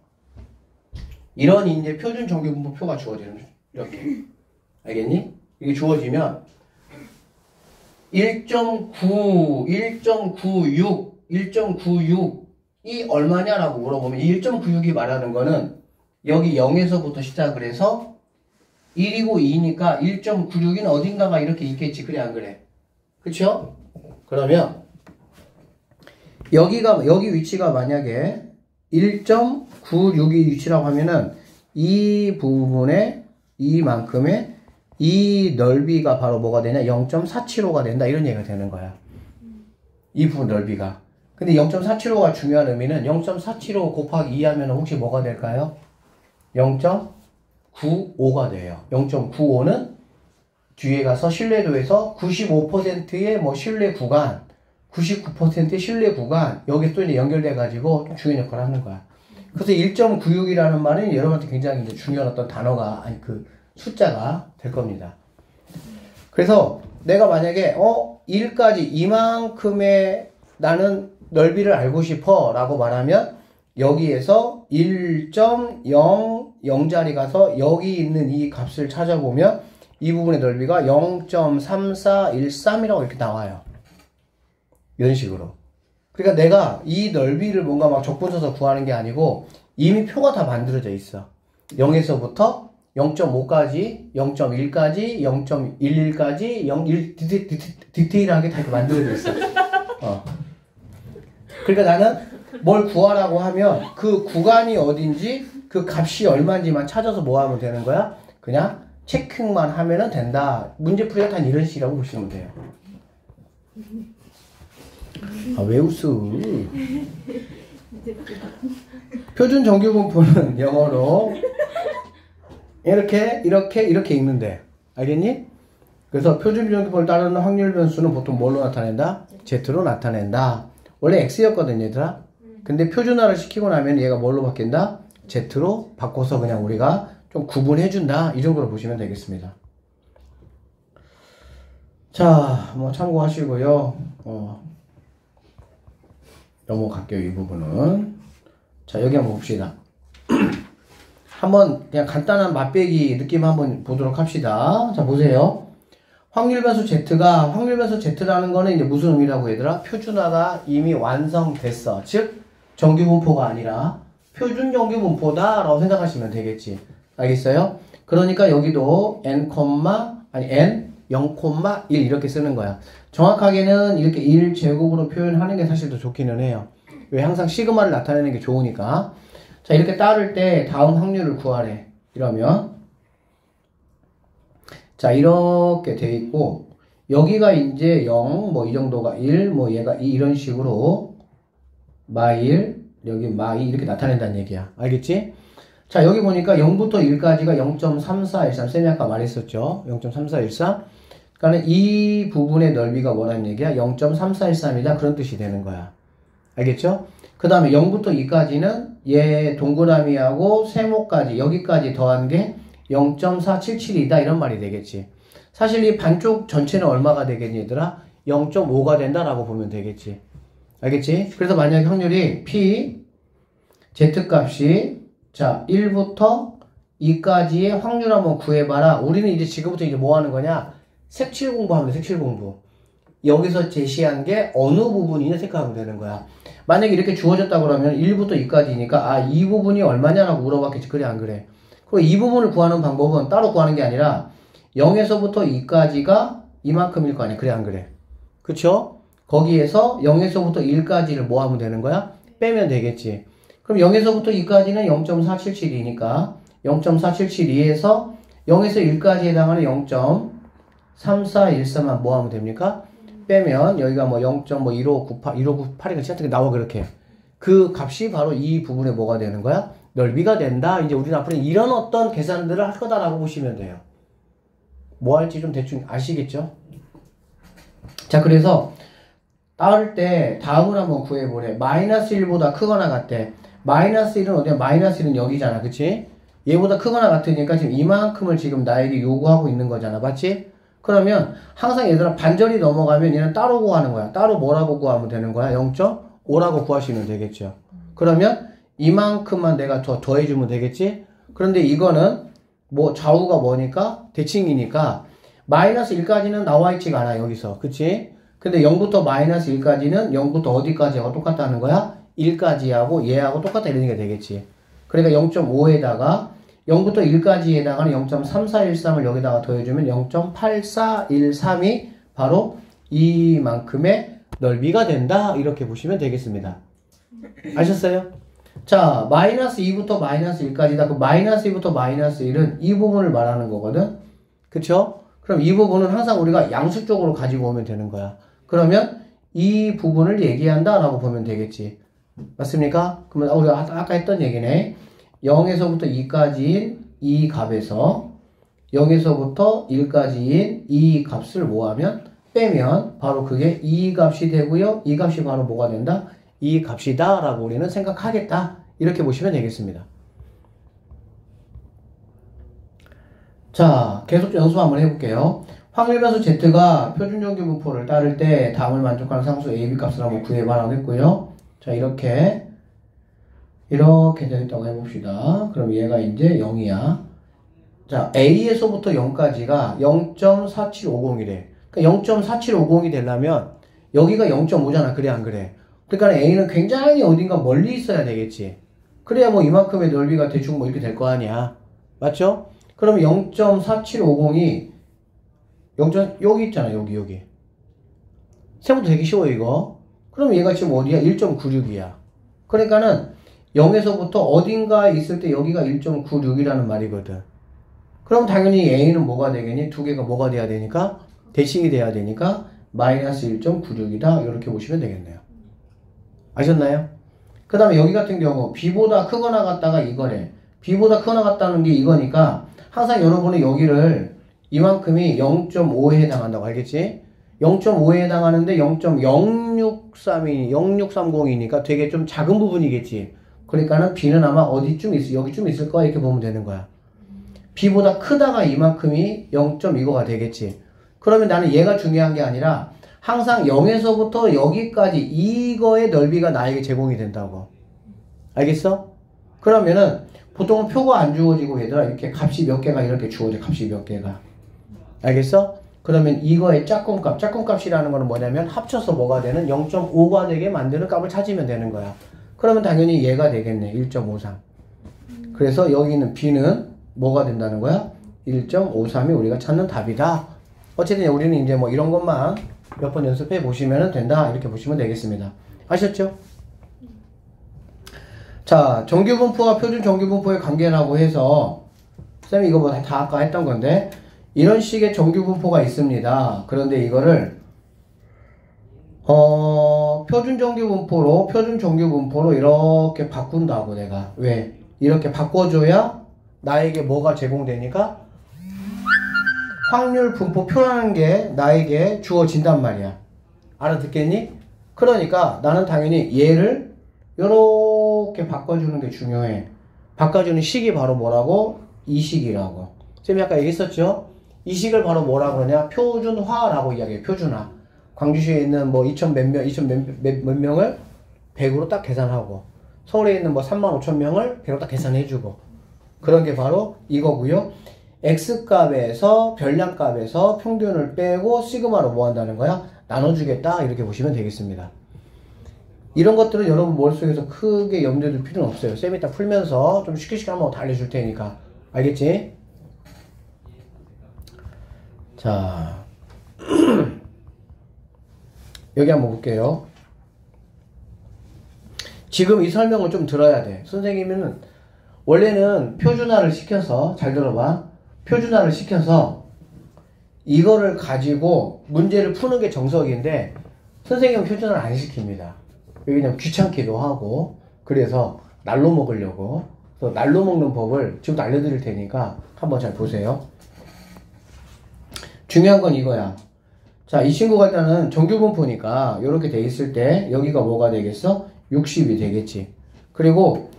이런 이제 표준 정규분포표가 주어지는 이렇게. 알겠니? 이게 주어지면 1.9, 1.96이 얼마냐라고 물어보면 1.96이 말하는 거는 여기 0에서부터 시작을 해서 1이고 2니까 1.96은 어딘가가 이렇게 있겠지. 그래 안 그래? 그쵸? 그러면 여기 위치가 만약에 1.96이 위치라고 하면은 이 부분에 이만큼의 이 넓이가 바로 뭐가 되냐? 0.475가 된다. 이런 얘기가 되는 거야. 이 부분 넓이가. 근데 0.475가 중요한 의미는 0.475 곱하기 2 하면 혹시 뭐가 될까요? 0.95가 돼요. 0.95는 뒤에 가서 신뢰도에서 95%의 뭐 신뢰 구간, 99%의 신뢰 구간, 여기 또 이제 연결돼가지고 좀 중요한 역할을 하는 거야. 그래서 1.96이라는 말은 여러분한테 굉장히 이제 중요한 어떤 단어가, 아니 그 숫자가 될 겁니다. 그래서 내가 만약에 1까지 이만큼의 나는 넓이를 알고 싶어 라고 말하면 여기에서 1.00자리 가서 여기 있는 이 값을 찾아보면 이 부분의 넓이가 0.3413이라고 이렇게 나와요. 이런 식으로. 그러니까 내가 이 넓이를 뭔가 막 적분 써서 구하는 게 아니고 이미 표가 다 만들어져 있어. 0에서부터 0.5까지, 0.1까지, 0.11까지, 0.1 디테일하게 다 이렇게 만들어져 있어. 그러니까 나는 뭘 구하라고 하면 그 구간이 어딘지, 그 그 값이 얼마인지만 찾아서 뭐 하면 되는 거야? 그냥 체크만 하면은 된다. 문제풀이가 단 이런 식이라고 보시면 돼요. 아, 왜 웃어? 표준 정규분포는 영어로 이렇게 읽는데, 알겠니? 그래서 표준 정규분포를 따르는 확률 변수는 보통 뭘로 나타낸다? Z로 나타낸다. 원래 X였거든, 얘들아. 근데 표준화를 시키고 나면 얘가 뭘로 바뀐다? Z로 바꿔서 그냥 우리가 좀 구분해준다. 이 정도로 보시면 되겠습니다. 자, 뭐 참고하시고요. 넘어갈게요, 이 부분은. 자, 여기 한번 봅시다. 한번 그냥 간단한 맛배기 느낌 한번 보도록 합시다. 자, 보세요. 확률변수 Z라는 거는 이제 무슨 의미라고 얘들아? 표준화가 이미 완성됐어. 즉, 정규분포가 아니라 표준 정규분포다라고 생각하시면 되겠지. 알겠어요? 그러니까 여기도 n, 0,1 이렇게 쓰는 거야. 정확하게는 이렇게 1제곱으로 표현하는 게 사실 더 좋기는 해요. 왜? 항상 시그마를 나타내는 게 좋으니까. 자, 이렇게 따를 때 다음 확률을 구하래. 이러면 자, 이렇게 돼 있고 여기가 이제 0, 뭐 이 정도가 1, 뭐 얘가 2 이런 식으로 마1, 여기 마2 이렇게 나타낸다는 얘기야. 알겠지? 자, 여기 보니까 0부터 1까지가 0.3413 쌤이 아까 말했었죠. 0.3413. 그러니까 이 부분의 넓이가 뭐라는 얘기야? 0.3413이다. 그런 뜻이 되는 거야. 알겠죠? 그 다음에 0부터 2까지는 얘 동그라미하고 세모까지 여기까지 더한 게 0.477이다. 이런 말이 되겠지. 사실 이 반쪽 전체는 얼마가 되겠니 얘들아? 0.5가 된다라고 보면 되겠지. 알겠지? 그래서 만약에 확률이 P Z값이 자 1부터 2까지의 확률 한번 구해봐라. 우리는 이제 지금부터 이제 뭐 하는 거냐? 색칠 공부하면 돼. 색칠 공부. 여기서 제시한 게 어느 부분이냐 생각하면 되는 거야. 만약에 이렇게 주어졌다 그러면 1부터 2까지니까 아, 이 부분이 얼마냐라고 물어봤겠지. 그래 안 그래? 그리고 이 부분을 구하는 방법은 따로 구하는 게 아니라 0에서부터 2까지가 이만큼일 거 아니야. 그래 안 그래? 그쵸? 거기에서 0에서부터 1까지를 뭐 하면 되는 거야? 빼면 되겠지. 그럼 0에서부터 2까지는 0.477이니까 0.477에서 0에서 1까지 해당하는 0.3413만 뭐 하면 됩니까? 빼면 여기가 뭐 0.1598이가 같은 게 나와. 그렇게 그 값이 바로 이 부분에 뭐가 되는 거야? 넓이가 된다. 이제 우리는 앞으로 이런 어떤 계산들을 할 거다라고 보시면 돼요. 뭐 할지 좀 대충 아시겠죠? 자, 그래서 따를 때 다음을 한번 구해보래. 마이너스 1보다 크거나 같대. 마이너스 1은 어디야? 마이너스 1은 여기잖아. 그치? 얘보다 크거나 같으니까 지금 이만큼을 지금 나에게 요구하고 있는 거잖아. 맞지? 그러면 항상 얘들아 반절이 넘어가면 얘는 따로 구하는 거야. 따로 뭐라고 구하면 되는 거야? 0.5라고 구하시면 되겠죠. 그러면 이만큼만 내가 더해주면 되겠지? 그런데 이거는 뭐 좌우가 뭐니까? 대칭이니까 마이너스 1까지는 나와 있지가 않아. 여기서. 그치? 근데 0부터 마이너스 1까지는 0부터 어디까지하고 똑같다는 거야? 1까지 하고 얘하고 똑같다 이런 게 되겠지. 그러니까 0.5에다가 0부터 1까지 해당하는 0.3413을 여기다가 더해주면 0.8413이 바로 이만큼의 넓이가 된다. 이렇게 보시면 되겠습니다. 아셨어요? 자, 마이너스 2부터 마이너스 1까지다. 그 마이너스 2부터 마이너스 1은 이 부분을 말하는 거거든. 그쵸? 그럼 이 부분은 항상 우리가 양수 쪽으로 가지고 오면 되는 거야. 그러면 이 부분을 얘기한다 라고 보면 되겠지. 맞습니까? 그러면 우리가 아까 했던 얘기네. 0에서부터 2까지인 이 값에서 0에서부터 1까지인 이 값을 뭐하면 빼면 바로 그게 이 값이 되고요. 이 값이 바로 뭐가 된다? 이 값이다 라고 우리는 생각하겠다. 이렇게 보시면 되겠습니다. 자, 계속 연습 한번 해볼게요. 확률변수 Z가 표준정규분포를 따를 때 다음을 만족하는 상수 AB 값을 한번 구해봐라고 했고요. 자, 이렇게 되겠다고 해봅시다. 그럼 얘가 이제 0이야. 자, A에서부터 0까지가 0.4750이래. 그러니까 0.4750이 되려면 여기가 0.5잖아. 그래 안 그래? 그러니까 A는 굉장히 어딘가 멀리 있어야 되겠지. 그래야 뭐 이만큼의 넓이가 대충 뭐 이렇게 될 거 아니야. 맞죠? 그러면 0.4750이 여기 있잖아. 여기. 세부터 되게 쉬워 이거. 그럼 얘가 지금 어디야? 1.96이야. 그러니까는 0에서부터 어딘가에 있을 때 여기가 1.96이라는 말이거든. 그럼 당연히 A는 뭐가 되겠니? 두 개가 뭐가 돼야 되니까? 대칭이 돼야 되니까 마이너스 1.96이다. 이렇게 보시면 되겠네요. 아셨나요? 그 다음에 여기 같은 경우 B보다 크거나 같다가 이거래. B보다 크거나 같다는 게 이거니까 항상 여러분은 여기를 이만큼이 0.5에 해당한다고 알겠지? 0.5에 해당하는데 0.0632, 0630이니까 되게 좀 작은 부분이겠지. 그러니까는 B는 아마 어디쯤 여기쯤 있을 거야. 이렇게 보면 되는 거야. B보다 크다가 이만큼이 0.25가 되겠지. 그러면 나는 얘가 중요한 게 아니라 항상 0에서부터 여기까지 이거의 넓이가 나에게 제공이 된다고. 알겠어? 그러면은 보통은 표가 안 주어지고 얘들아 이렇게 값이 몇 개가 이렇게 주어져. 값이 몇 개가. 알겠어? 그러면 이거의 짝꿍값. 짝꿍값이라는 거는 뭐냐면 합쳐서 뭐가 되는 0.5가 되게 만드는 값을 찾으면 되는 거야. 그러면 당연히 얘가 되겠네. 1.53. 그래서 여기 있는 B는 뭐가 된다는 거야? 1.53이 우리가 찾는 답이다. 어쨌든 우리는 이제 뭐 이런 것만 몇 번 연습해 보시면 된다. 이렇게 보시면 되겠습니다. 아셨죠? 자, 정규분포와 표준 정규분포의 관계라고 해서 쌤이 이거 뭐 다 아까 했던 건데 이런 식의 정규분포가 있습니다. 그런데 이거를 표준 정규분포로 이렇게 바꾼다고 내가. 왜? 이렇게 바꿔줘야 나에게 뭐가 제공되니까 확률 분포표라는 게 나에게 주어진단 말이야. 알아듣겠니? 그러니까 나는 당연히 얘를 이렇게 바꿔주는 게 중요해. 바꿔주는 식이 바로 뭐라고? 이 식이라고. 쌤이 아까 얘기했었죠? 이 식을 바로 뭐라 그러냐? 표준화라고 이야기해. 표준화. 광주시에 있는 뭐 2천 몇 명을 100으로 딱 계산하고 서울에 있는 뭐 3만 5천 명을 100으로 딱 계산해주고 그런 게 바로 이거고요. X값에서 별량값에서 평균을 빼고 시그마로 뭐 한다는 거야? 나눠주겠다. 이렇게 보시면 되겠습니다. 이런 것들은 여러분 머릿속에서 크게 염두에 둘 필요는 없어요. 쌤이 딱 풀면서 좀 쉽게 한번 다 알려줄 테니까. 알겠지? 자, 여기 한번 볼게요. 지금 이 설명을 좀 들어야 돼. 선생님은 원래는 표준화를 시켜서, 잘 들어봐. 표준화를 시켜서 이거를 가지고 문제를 푸는 게 정석인데 선생님은 표준화를 안 시킵니다. 왜냐면 귀찮기도 하고 그래서 날로 먹으려고. 그래서 날로 먹는 법을 지금도 알려드릴 테니까 한번 잘 보세요. 중요한 건 이거야. 자, 이 친구가 일단은 정규분포니까 이렇게 돼 있을 때 여기가 뭐가 되겠어? 60이 되겠지. 그리고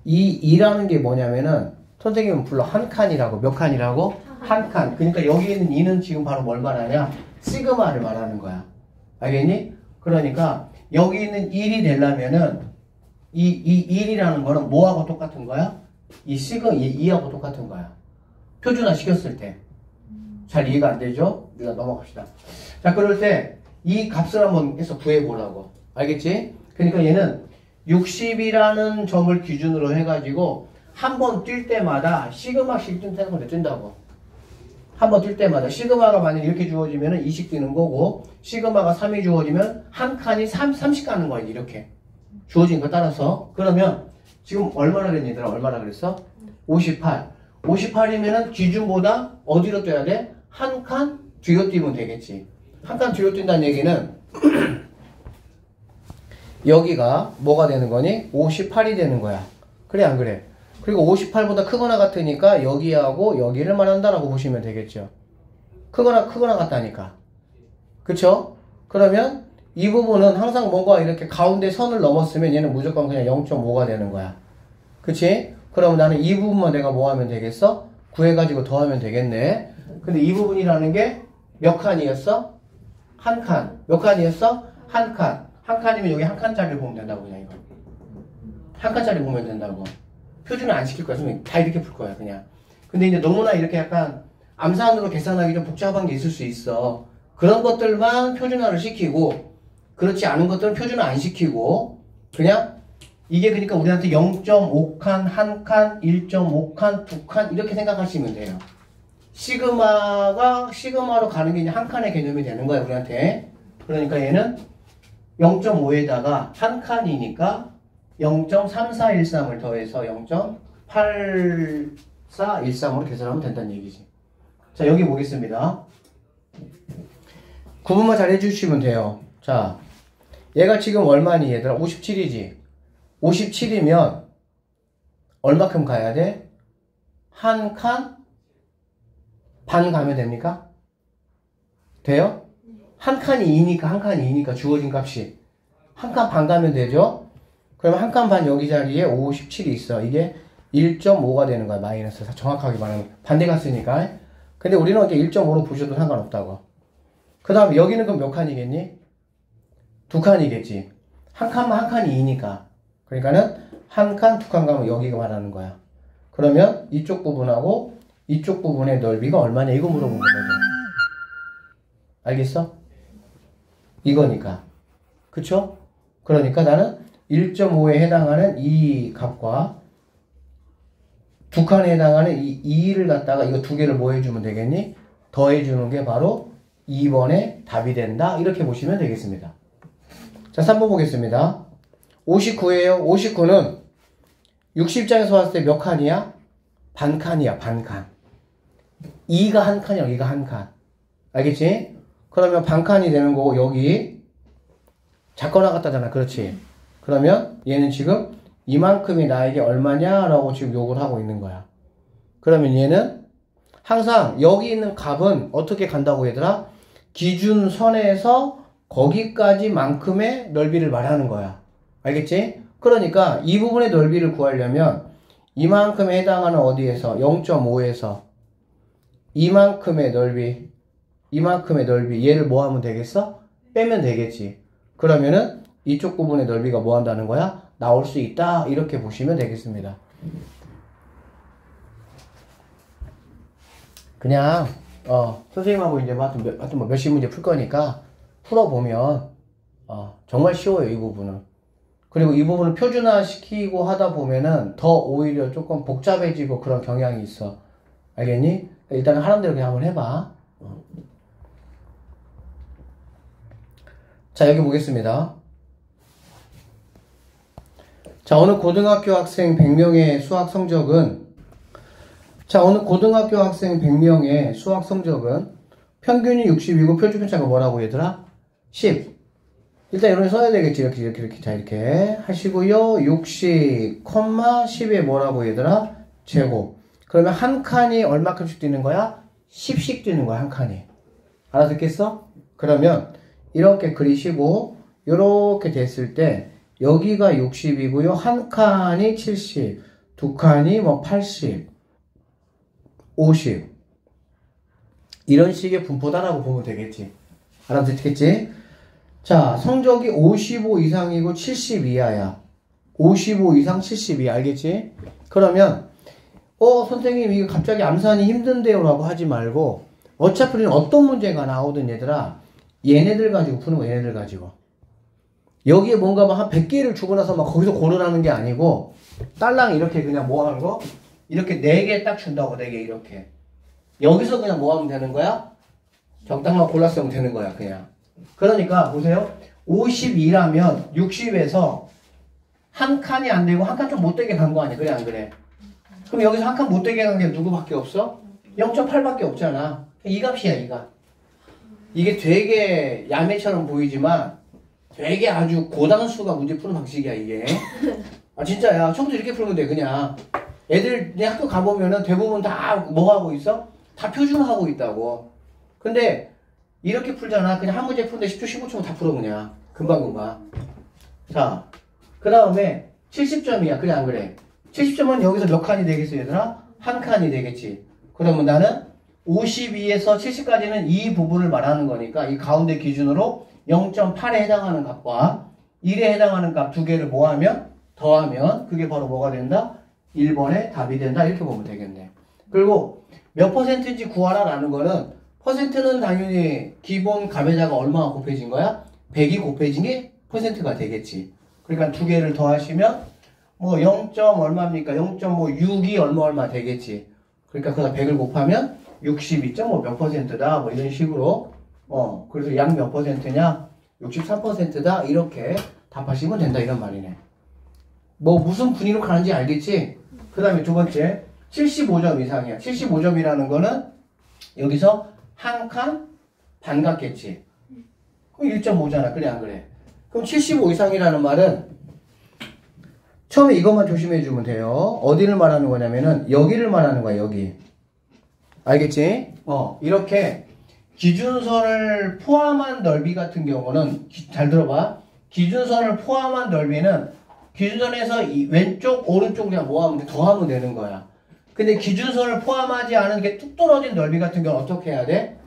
이 2라는 게 뭐냐면은 선생님은 불러 한 칸이라고. 몇 칸이라고? 한 칸. 그러니까 여기 있는 2는 지금 바로 뭘 말하냐? 시그마를 말하는 거야. 알겠니? 그러니까 여기 있는 1이 되려면은 이 1이라는 거는 뭐하고 똑같은 거야? 이 2하고 똑같은 거야. 표준화 시켰을 때. 잘 이해가 안 되죠? 우리가 넘어갑시다. 자, 그럴 때 이 값을 한번 해서 구해보라고. 알겠지? 그러니까 얘는 60이라는 점을 기준으로 해가지고 한 번 뛸 때마다 시그마씩 뛴다고. 한 번 뛸 때마다 시그마가 만약 이렇게 주어지면 20 뛰는 거고 시그마가 3이 주어지면 한 칸이 30 가는 거야. 이렇게 주어진 거 따라서. 그러면 지금 얼마나 그랬니 얘들아? 얼마나 그랬어? 58. 58이면은 기준보다 어디로 뛰어야 돼? 한 칸 뒤로 뛰면 되겠지. 한 칸 뒤로 뛴다는 얘기는 여기가 뭐가 되는 거니? 58이 되는 거야. 그래 안 그래? 그리고 58보다 크거나 같으니까 여기하고 여기를 말한다라고 보시면 되겠죠. 크거나 같다니까. 그쵸? 그러면 이 부분은 항상 뭔가 이렇게 가운데 선을 넘었으면 얘는 무조건 그냥 0.5가 되는 거야. 그치? 그러면 나는 이 부분만 내가 뭐 하면 되겠어? 구해가지고 더하면 되겠네. 근데 이 부분이라는 게 몇 칸이었어? 한 칸. 몇 칸이었어? 한 칸. 한 칸이면 여기 한 칸짜리 보면 된다고 그냥 이거. 한 칸짜리 보면 된다고. 표준을 안 시킬 거야. 다 이렇게 풀 거야 그냥. 근데 이제 너무나 이렇게 약간 암산으로 계산하기 좀 복잡한 게 있을 수 있어. 그런 것들만 표준화를 시키고 그렇지 않은 것들은 표준화 안 시키고 그냥 이게 그러니까 우리한테 0.5칸, 한 칸, 1.5칸, 두 칸 이렇게 생각하시면 돼요. 시그마로 가는 게 이제 한 칸의 개념이 되는 거야 우리한테. 그러니까 얘는 0.5에다가 한 칸이니까 0.3413을 더해서 0.8413으로 계산하면 된다는 얘기지. 자, 여기 보겠습니다. 구분만 잘 해주시면 돼요. 자, 얘가 지금 얼마니 얘들아? 57이지. 57이면 얼마큼 가야 돼? 한 칸 반 가면 됩니까? 돼요? 한 칸이 2니까 한 칸이 2니까 주어진 값이 한 칸 반 가면 되죠? 그러면 한 칸 반 여기 자리에 57이 있어. 이게 1.5가 되는 거야. 마이너스. 정확하게 말하면 반대가 쓰니까. 근데 우리는 이렇게 1.5로 보셔도 상관없다고. 그 다음에 여기는 그럼 몇 칸이겠니? 두 칸이겠지. 한 칸만 한 칸이 2니까. 그러니까는 한 칸, 두 칸 가면 여기가 말하는 거야. 그러면 이쪽 부분하고 이쪽 부분의 넓이가 얼마냐 이거 물어본 거거든. 알겠어? 이거니까. 그쵸? 그러니까 나는 1.5에 해당하는 이 값과 두 칸에 해당하는 이 2를 갖다가 이거 두 개를 뭐 해주면 되겠니? 더해주는 게 바로 2번의 답이 된다. 이렇게 보시면 되겠습니다. 자, 3번 보겠습니다. 59예요. 59는 60장에서 봤을 때 몇 칸이야? 반 칸이야, 반 칸. 2가 한 칸이야, 2가 한 칸. 알겠지? 그러면 반 칸이 되는 거고, 여기 작거 나갔다잖아. 그렇지? 그러면 얘는 지금 이만큼이 나에게 얼마냐라고 지금 요구를 하고 있는 거야. 그러면 얘는 항상 여기 있는 값은 어떻게 간다고 얘들아? 기준선에서 거기까지만큼의 넓이를 말하는 거야. 알겠지? 그러니까 이 부분의 넓이를 구하려면 이만큼에 해당하는 어디에서 0.5에서 이만큼의 넓이 얘를 뭐 하면 되겠어? 빼면 되겠지. 그러면은 이쪽 부분의 넓이가 뭐 한다는 거야? 나올 수 있다. 이렇게 보시면 되겠습니다. 그냥 선생님하고 이제 하여튼 뭐 몇십 문제 풀 거니까 풀어보면 정말 쉬워요. 이 부분은. 그리고 이 부분을 표준화 시키고 하다 보면은 더 오히려 조금 복잡해지고 그런 경향이 있어. 알겠니? 일단은 하는 대로 그냥 한번 해봐. 자, 여기 보겠습니다. 자, 어느 고등학교 학생 100명의 수학 성적은 평균이 60이고 표준편차가 뭐라고 얘들아? 10. 일단 이런 거 써야 되겠지. 이렇게. 자, 이렇게 하시고요. 60, 10에 뭐라고 얘들아? 제곱. 그러면 한 칸이 얼마큼씩 뛰는 거야? 10씩 뛰는 거야, 한 칸이. 알아듣겠어? 그러면 이렇게 그리시고 이렇게 됐을 때 여기가 60이고요. 한 칸이 70, 두 칸이 뭐 80, 50. 이런 식의 분포다라고 보면 되겠지. 알아듣겠지? 자, 성적이 55 이상이고 70 이하야. 55 이상 70 이하. 알겠지? 그러면 선생님 이거 갑자기 암산이 힘든데요 라고 하지 말고 어차피 어떤 문제가 나오든 얘들아 얘네들 가지고 푸는 거. 얘네들 가지고 여기에 뭔가 막 한 100개를 주고 나서 막 거기서 고르라는 게 아니고 딸랑 이렇게 그냥 뭐 하는 거? 이렇게 4개 딱 준다고. 4개 이렇게 여기서 그냥 뭐 하면 되는 거야? 적당만 골라서 하면 되는 거야. 그냥. 그러니까 보세요. 52라면 60에서 한 칸이 안 되고 한 칸 좀 못되게 간 거 아니야. 그래 안 그래? 그럼 여기서 한 칸 못되게 간 게 누구밖에 없어? 0.8밖에 없잖아. 이 값이야, 이 값. 이게 되게 야매처럼 보이지만 되게 아주 고단수가 문제 푸는 방식이야, 이게. 아, 진짜야. 처음부터 이렇게 풀면 돼, 그냥. 애들 내 학교 가보면은 대부분 다 뭐 하고 있어? 다 표준화하고 있다고. 근데 이렇게 풀잖아. 그냥 한 문제 푸는데 10초, 15초 다 풀어, 그냥. 금방금방. 자, 그 다음에 70점이야. 그래, 안 그래? 70점은 여기서 몇 칸이 되겠어, 얘들아? 한 칸이 되겠지. 그러면 나는 52에서 70까지는 이 부분을 말하는 거니까 이 가운데 기준으로 0.8에 해당하는 값과 1에 해당하는 값 두 개를 뭐하면? 더하면 그게 바로 뭐가 된다? 1번의 답이 된다. 이렇게 보면 되겠네. 그리고 몇 퍼센트인지 구하라 라는 거는 퍼센트는 당연히 기본 가배자가 얼마가 곱해진 거야? 100이 곱해진 게 퍼센트가 되겠지. 그러니까 두 개를 더하시면 뭐 0. 얼마입니까? 0.6이 얼마 되겠지. 그러니까 그다 100을 곱하면 62.5 몇 퍼센트다. 뭐 이런 식으로 그래서 약 몇 퍼센트냐? 63%다. 이렇게 답하시면 된다. 이런 말이네. 뭐 무슨 분위로 가는지 알겠지? 그 다음에 두 번째 75점 이상이야. 75점이라는 거는 여기서 한 칸 반 같겠지. 그럼 1.5잖아. 그래 안 그래? 그럼 75 이상이라는 말은 처음에 이것만 조심해 주면 돼요. 어디를 말하는 거냐면은 여기를 말하는 거야. 여기. 알겠지? 이렇게 기준선을 포함한 넓이 같은 경우는 잘 들어봐. 기준선을 포함한 넓이는 기준선에서 왼쪽 오른쪽 그냥 뭐하면 돼? 더하면 되는 거야. 근데 기준선을 포함하지 않은 게 뚝 떨어진 넓이 같은 경우는 어떻게 해야 돼?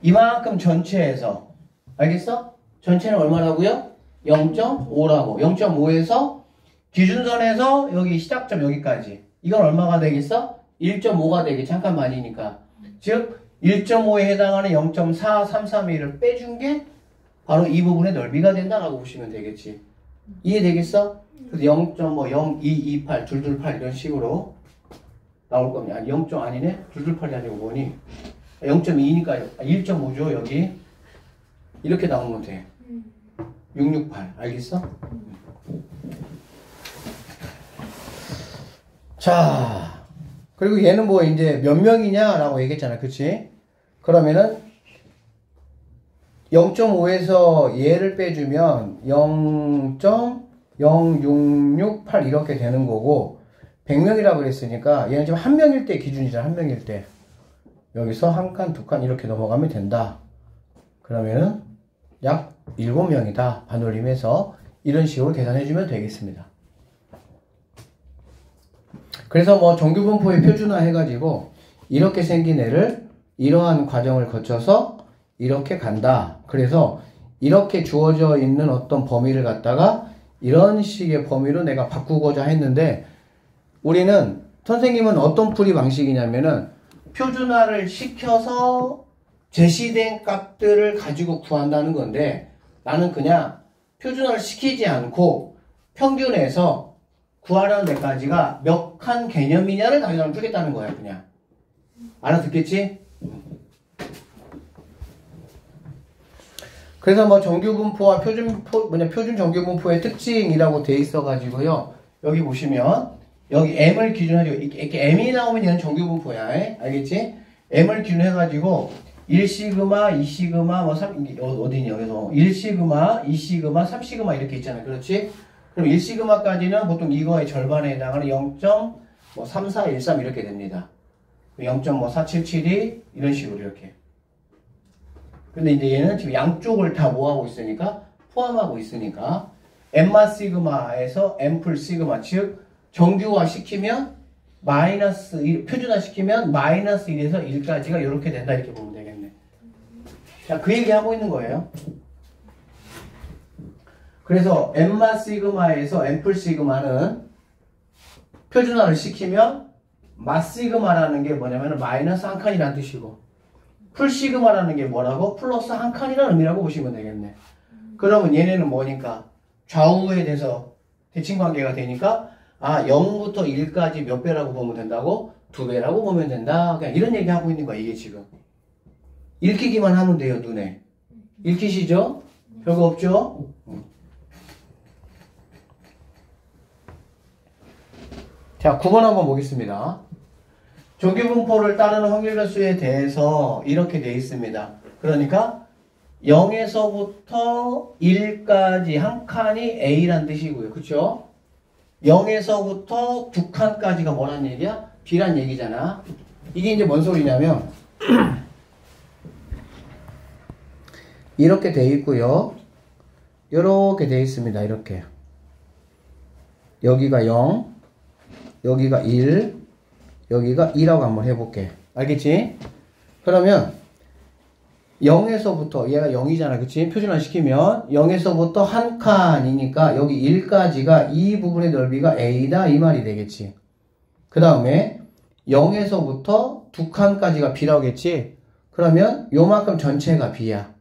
이만큼 전체에서 알겠어? 전체는 얼마라고요? 0.5라고. 0.5에서 기준선에서 여기 시작점 여기까지. 이건 얼마가 되겠어? 1.5가 되겠지. 잠깐만이니까. 즉 1.5에 해당하는 0.4331을 빼준 게 바로 이 부분의 넓이가 된다라고 보시면 되겠지. 이해되겠어? 그래서 0.0228, 228 이런 식으로 나올 겁니다. 아니 0. 아니네? 228이 아니고 뭐니? 0.2니까 1.5죠 여기. 이렇게 나오면 돼. 668 알겠어? 자, 그리고 얘는 뭐 이제 몇 명이냐라고 얘기했잖아. 그치? 그러면은 0.5에서 얘를 빼주면 0.0668 이렇게 되는 거고 100명이라고 그랬으니까 얘는 지금 한 명일 때 기준이잖아. 한 명일 때. 여기서 한 칸, 두 칸 이렇게 넘어가면 된다. 그러면은 약 7명이다. 반올림해서 이런 식으로 계산해주면 되겠습니다. 그래서 뭐 정규분포의 표준화 해가지고 이렇게 생긴 애를 이러한 과정을 거쳐서 이렇게 간다. 그래서 이렇게 주어져 있는 어떤 범위를 갖다가 이런 식의 범위로 내가 바꾸고자 했는데 우리는 선생님은 어떤 풀이 방식이냐면은 표준화를 시켜서 제시된 값들을 가지고 구한다는 건데 나는 그냥 표준화를 시키지 않고 평균에서 구하라는 데까지가 몇 칸 개념이냐를 당연히 풀겠다는 거야. 그냥 알아듣겠지? 그래서 뭐 정규분포와 표준 정규분포의 특징이라고 돼 있어 가지고요. 여기 보시면 여기 M을 기준으로 이렇게 M이 나오면 얘는 정규분포야. 알겠지? M을 기준으로 해가지고 1시그마, 2시그마, 뭐 3, 어디니 여기서 1시그마, 2시그마, 3시그마 이렇게 있잖아요. 그렇지? 그럼 1시그마까지는 보통 이거의 절반에 해당하는 0.3413 이렇게 됩니다. 0.4772 이런 식으로 이렇게. 근데 이제 얘는 지금 양쪽을 다 뭐하고 있으니까 포함하고 있으니까 엠마 시그마에서 엠플 시그마 즉 정규화 시키면 마이너스 1, 표준화 시키면 마이너스 1에서 1까지가 이렇게 된다 이렇게 보면 되겠네. 자, 그 얘기 하고 있는 거예요. 그래서 엠마 시그마에서 엠플 시그마는 표준화를 시키면 마 시그마라는 게 뭐냐면 마이너스 한 칸이라는 뜻이고 풀 시그마라는 게 뭐라고? 플러스 한 칸이라는 의미라고 보시면 되겠네. 그러면 얘네는 뭐니까? 좌우에 대해서 대칭관계가 되니까 0부터 1까지 몇 배라고 보면 된다고? 2배라고 보면 된다. 그냥 이런 얘기 하고 있는 거야 이게 지금. 읽히기만 하면 돼요 눈에. 읽히시죠? 별거 없죠? 자 9번 한번 보겠습니다. 정규분포를 따르는 확률변수에 대해서 이렇게 되어 있습니다. 그러니까 0에서부터 1까지 한 칸이 A란 뜻이고요. 그쵸? 0에서부터 두 칸까지가 뭐란 얘기야? B란 얘기잖아. 이게 이제 뭔 소리냐면 이렇게 되어 있고요. 이렇게 되어 있습니다. 이렇게. 여기가 0, 여기가 1, 여기가 2라고 한번 해볼게. 알겠지? 그러면 0에서부터 얘가 0이잖아. 그치? 표준화 시키면 0에서부터 한 칸이니까 여기 1까지가 이 부분의 넓이가 A다 이 말이 되겠지. 그 다음에 0에서부터 두 칸까지가 B라겠지? 그러면 요만큼 전체가 B야.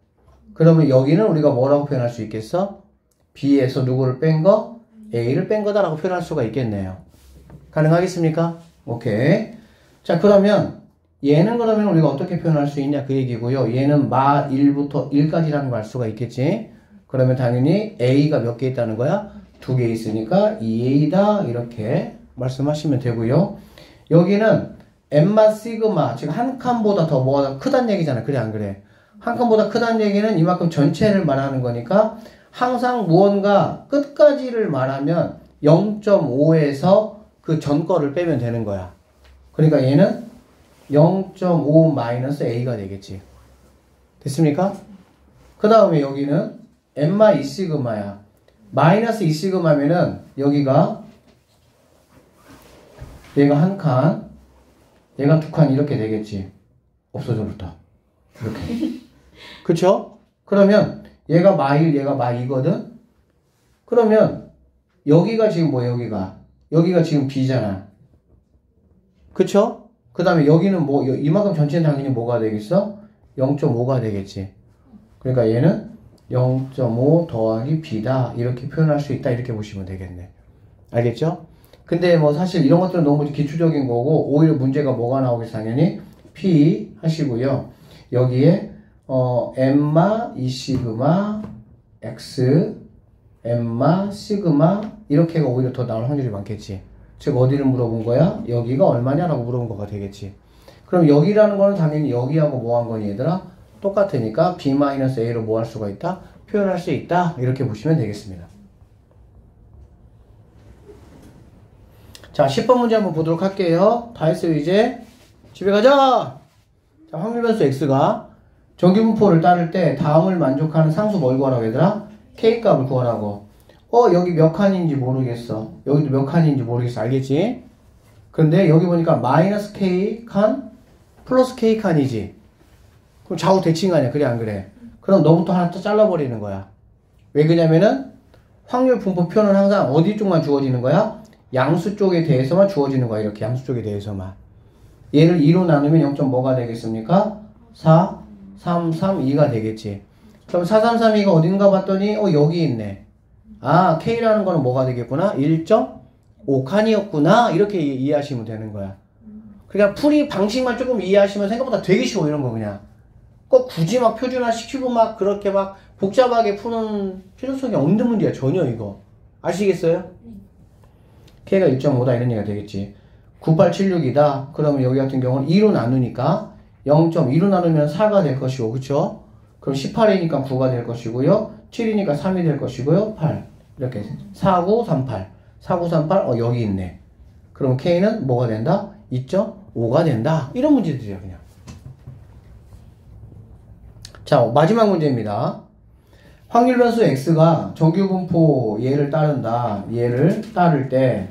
그러면 여기는 우리가 뭐라고 표현할 수 있겠어? B에서 누구를 뺀 거? A를 뺀 거다라고 표현할 수가 있겠네요. 가능하겠습니까? 오케이. 자, 그러면 얘는 그러면 우리가 어떻게 표현할 수 있냐 그 얘기고요. 얘는 마 1부터 1까지라는 걸 알 수가 있겠지. 그러면 당연히 A가 몇 개 있다는 거야? 두 개 있으니까 2a다 이렇게 말씀하시면 되고요. 여기는 엠마 시그마, 즉 한 칸보다 더 뭐가 크다는 얘기잖아. 그래 안 그래? 한 칸보다 크다는 얘기는 이만큼 전체를 말하는 거니까 항상 무언가 끝까지를 말하면 0.5에서 그 전 거를 빼면 되는 거야. 그러니까 얘는 0.5 마이너스 a가 되겠지. 됐습니까? 그 다음에 여기는 엠마 2 시그마야. 마이너스 2 시그마면은 여기가 얘가 한 칸, 얘가 두 칸 이렇게 되겠지. 없어져버렸다. 이렇게. 그쵸? 그러면 얘가 마1, 얘가 마2거든? 그러면 여기가 지금 뭐야, 여기가 지금 b잖아. 그쵸? 그 다음에 여기는 뭐, 이만큼 전체는 당연히 뭐가 되겠어? 0.5가 되겠지. 그러니까 얘는 0.5 더하기 b다. 이렇게 표현할 수 있다. 이렇게 보시면 되겠네. 알겠죠? 근데 뭐 사실 이런 것들은 너무 기초적인 거고, 오히려 문제가 뭐가 나오겠어, 당연히? p 하시고요. 여기에, 엠마 2 시그마, x, 엠마 시그마, 이렇게가 오히려 더 나올 확률이 많겠지. 즉, 어디를 물어본 거야? 여기가 얼마냐라고 물어본 거가 되겠지. 그럼 여기라는 거는 당연히 여기하고 뭐 한 거니, 얘들아? 똑같으니까 b-a로 뭐 할 수가 있다? 표현할 수 있다. 이렇게 보시면 되겠습니다. 자, 10번 문제 한번 보도록 할게요. 다 했어요, 이제. 집에 가자! 자, 확률변수 x가 정규분포를 따를 때 다음을 만족하는 상수 뭘 구하라고 얘들아? k값을 구하라고. 여기 몇 칸인지 모르겠어. 여기도 몇 칸인지 모르겠어. 알겠지? 근데 여기 보니까 마이너스 k 칸 플러스 k 칸이지. 그럼 좌우 대칭 아니야. 그래 안 그래? 그럼 너부터 하나 또 잘라버리는 거야. 왜 그러냐면은 확률 분포 표는 항상 어디 쪽만 주어지는 거야? 양수 쪽에 대해서만 주어지는 거야. 이렇게 양수 쪽에 대해서만. 얘를 2로 나누면 0. 뭐가 되겠습니까? 4, 3, 3, 2가 되겠지. 그럼 4, 3, 3, 2가 어딘가 봤더니 여기 있네. 아, K라는 거는 뭐가 되겠구나? 1.5칸이었구나. 이렇게 이해하시면 되는 거야. 그러니까 풀이 방식만 조금 이해하시면 생각보다 되게 쉬워. 이런 거 그냥. 꼭 굳이 막 표준화 시키고 막 그렇게 막 복잡하게 푸는 필요성이 없는 문제야. 전혀 이거. 아시겠어요? K가 1.5다 이런 얘기가 되겠지. 9876이다. 그러면 여기 같은 경우는 2로 나누니까 0.2로 나누면 4가 될 것이고, 그쵸? 그럼 18이니까 9가 될 것이고요. 7이니까 3이 될 것이고요. 8. 이렇게 4938. 4938. 여기 있네. 그럼 K는 뭐가 된다? 2.5가 된다. 이런 문제들이야, 그냥. 자, 마지막 문제입니다. 확률변수 x가 정규분포 얘를 따른다. 얘를 따를 때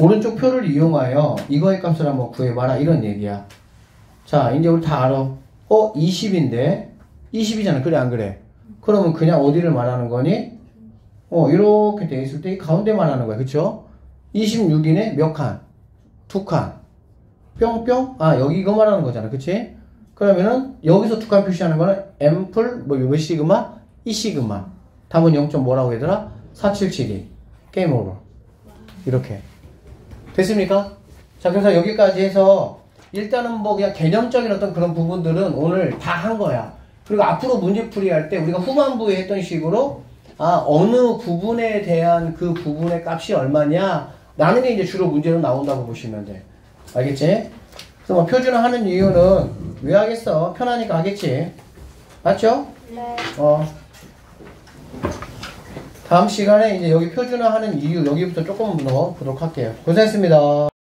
오른쪽 표를 이용하여 이거의 값을 한번 구해봐라. 이런 얘기야. 자, 이제 우리 다 알아. 20인데 20이잖아. 그래 안 그래? 그러면 그냥 어디를 말하는 거니? 이렇게 돼 있을 때 이 가운데 말하는 거야. 그쵸? 26이네? 몇 칸? 2칸. 뿅뿅? 아, 여기 이거 말하는 거잖아. 그치? 그러면은 여기서 2칸 표시하는 거는 앰플 몇 시그마? 2 시그마. 답은 0. 뭐라고 얘들아? 4772. 게임 오버. 이렇게. 됐습니까? 자, 그래서 여기까지 해서 일단은 뭐 그냥 개념적인 어떤 그런 부분들은 오늘 다 한 거야. 그리고 앞으로 문제풀이 할 때 우리가 후반부에 했던 식으로 어느 부분에 대한 그 부분의 값이 얼마냐 라는 게 이제 주로 문제로 나온다고 보시면 돼. 알겠지? 그래서 뭐 표준화 하는 이유는 왜 하겠어? 편하니까 하겠지. 맞죠? 네. 다음 시간에 이제 여기 표준화 하는 이유 여기부터 조금 더 보도록 할게요. 고생했습니다.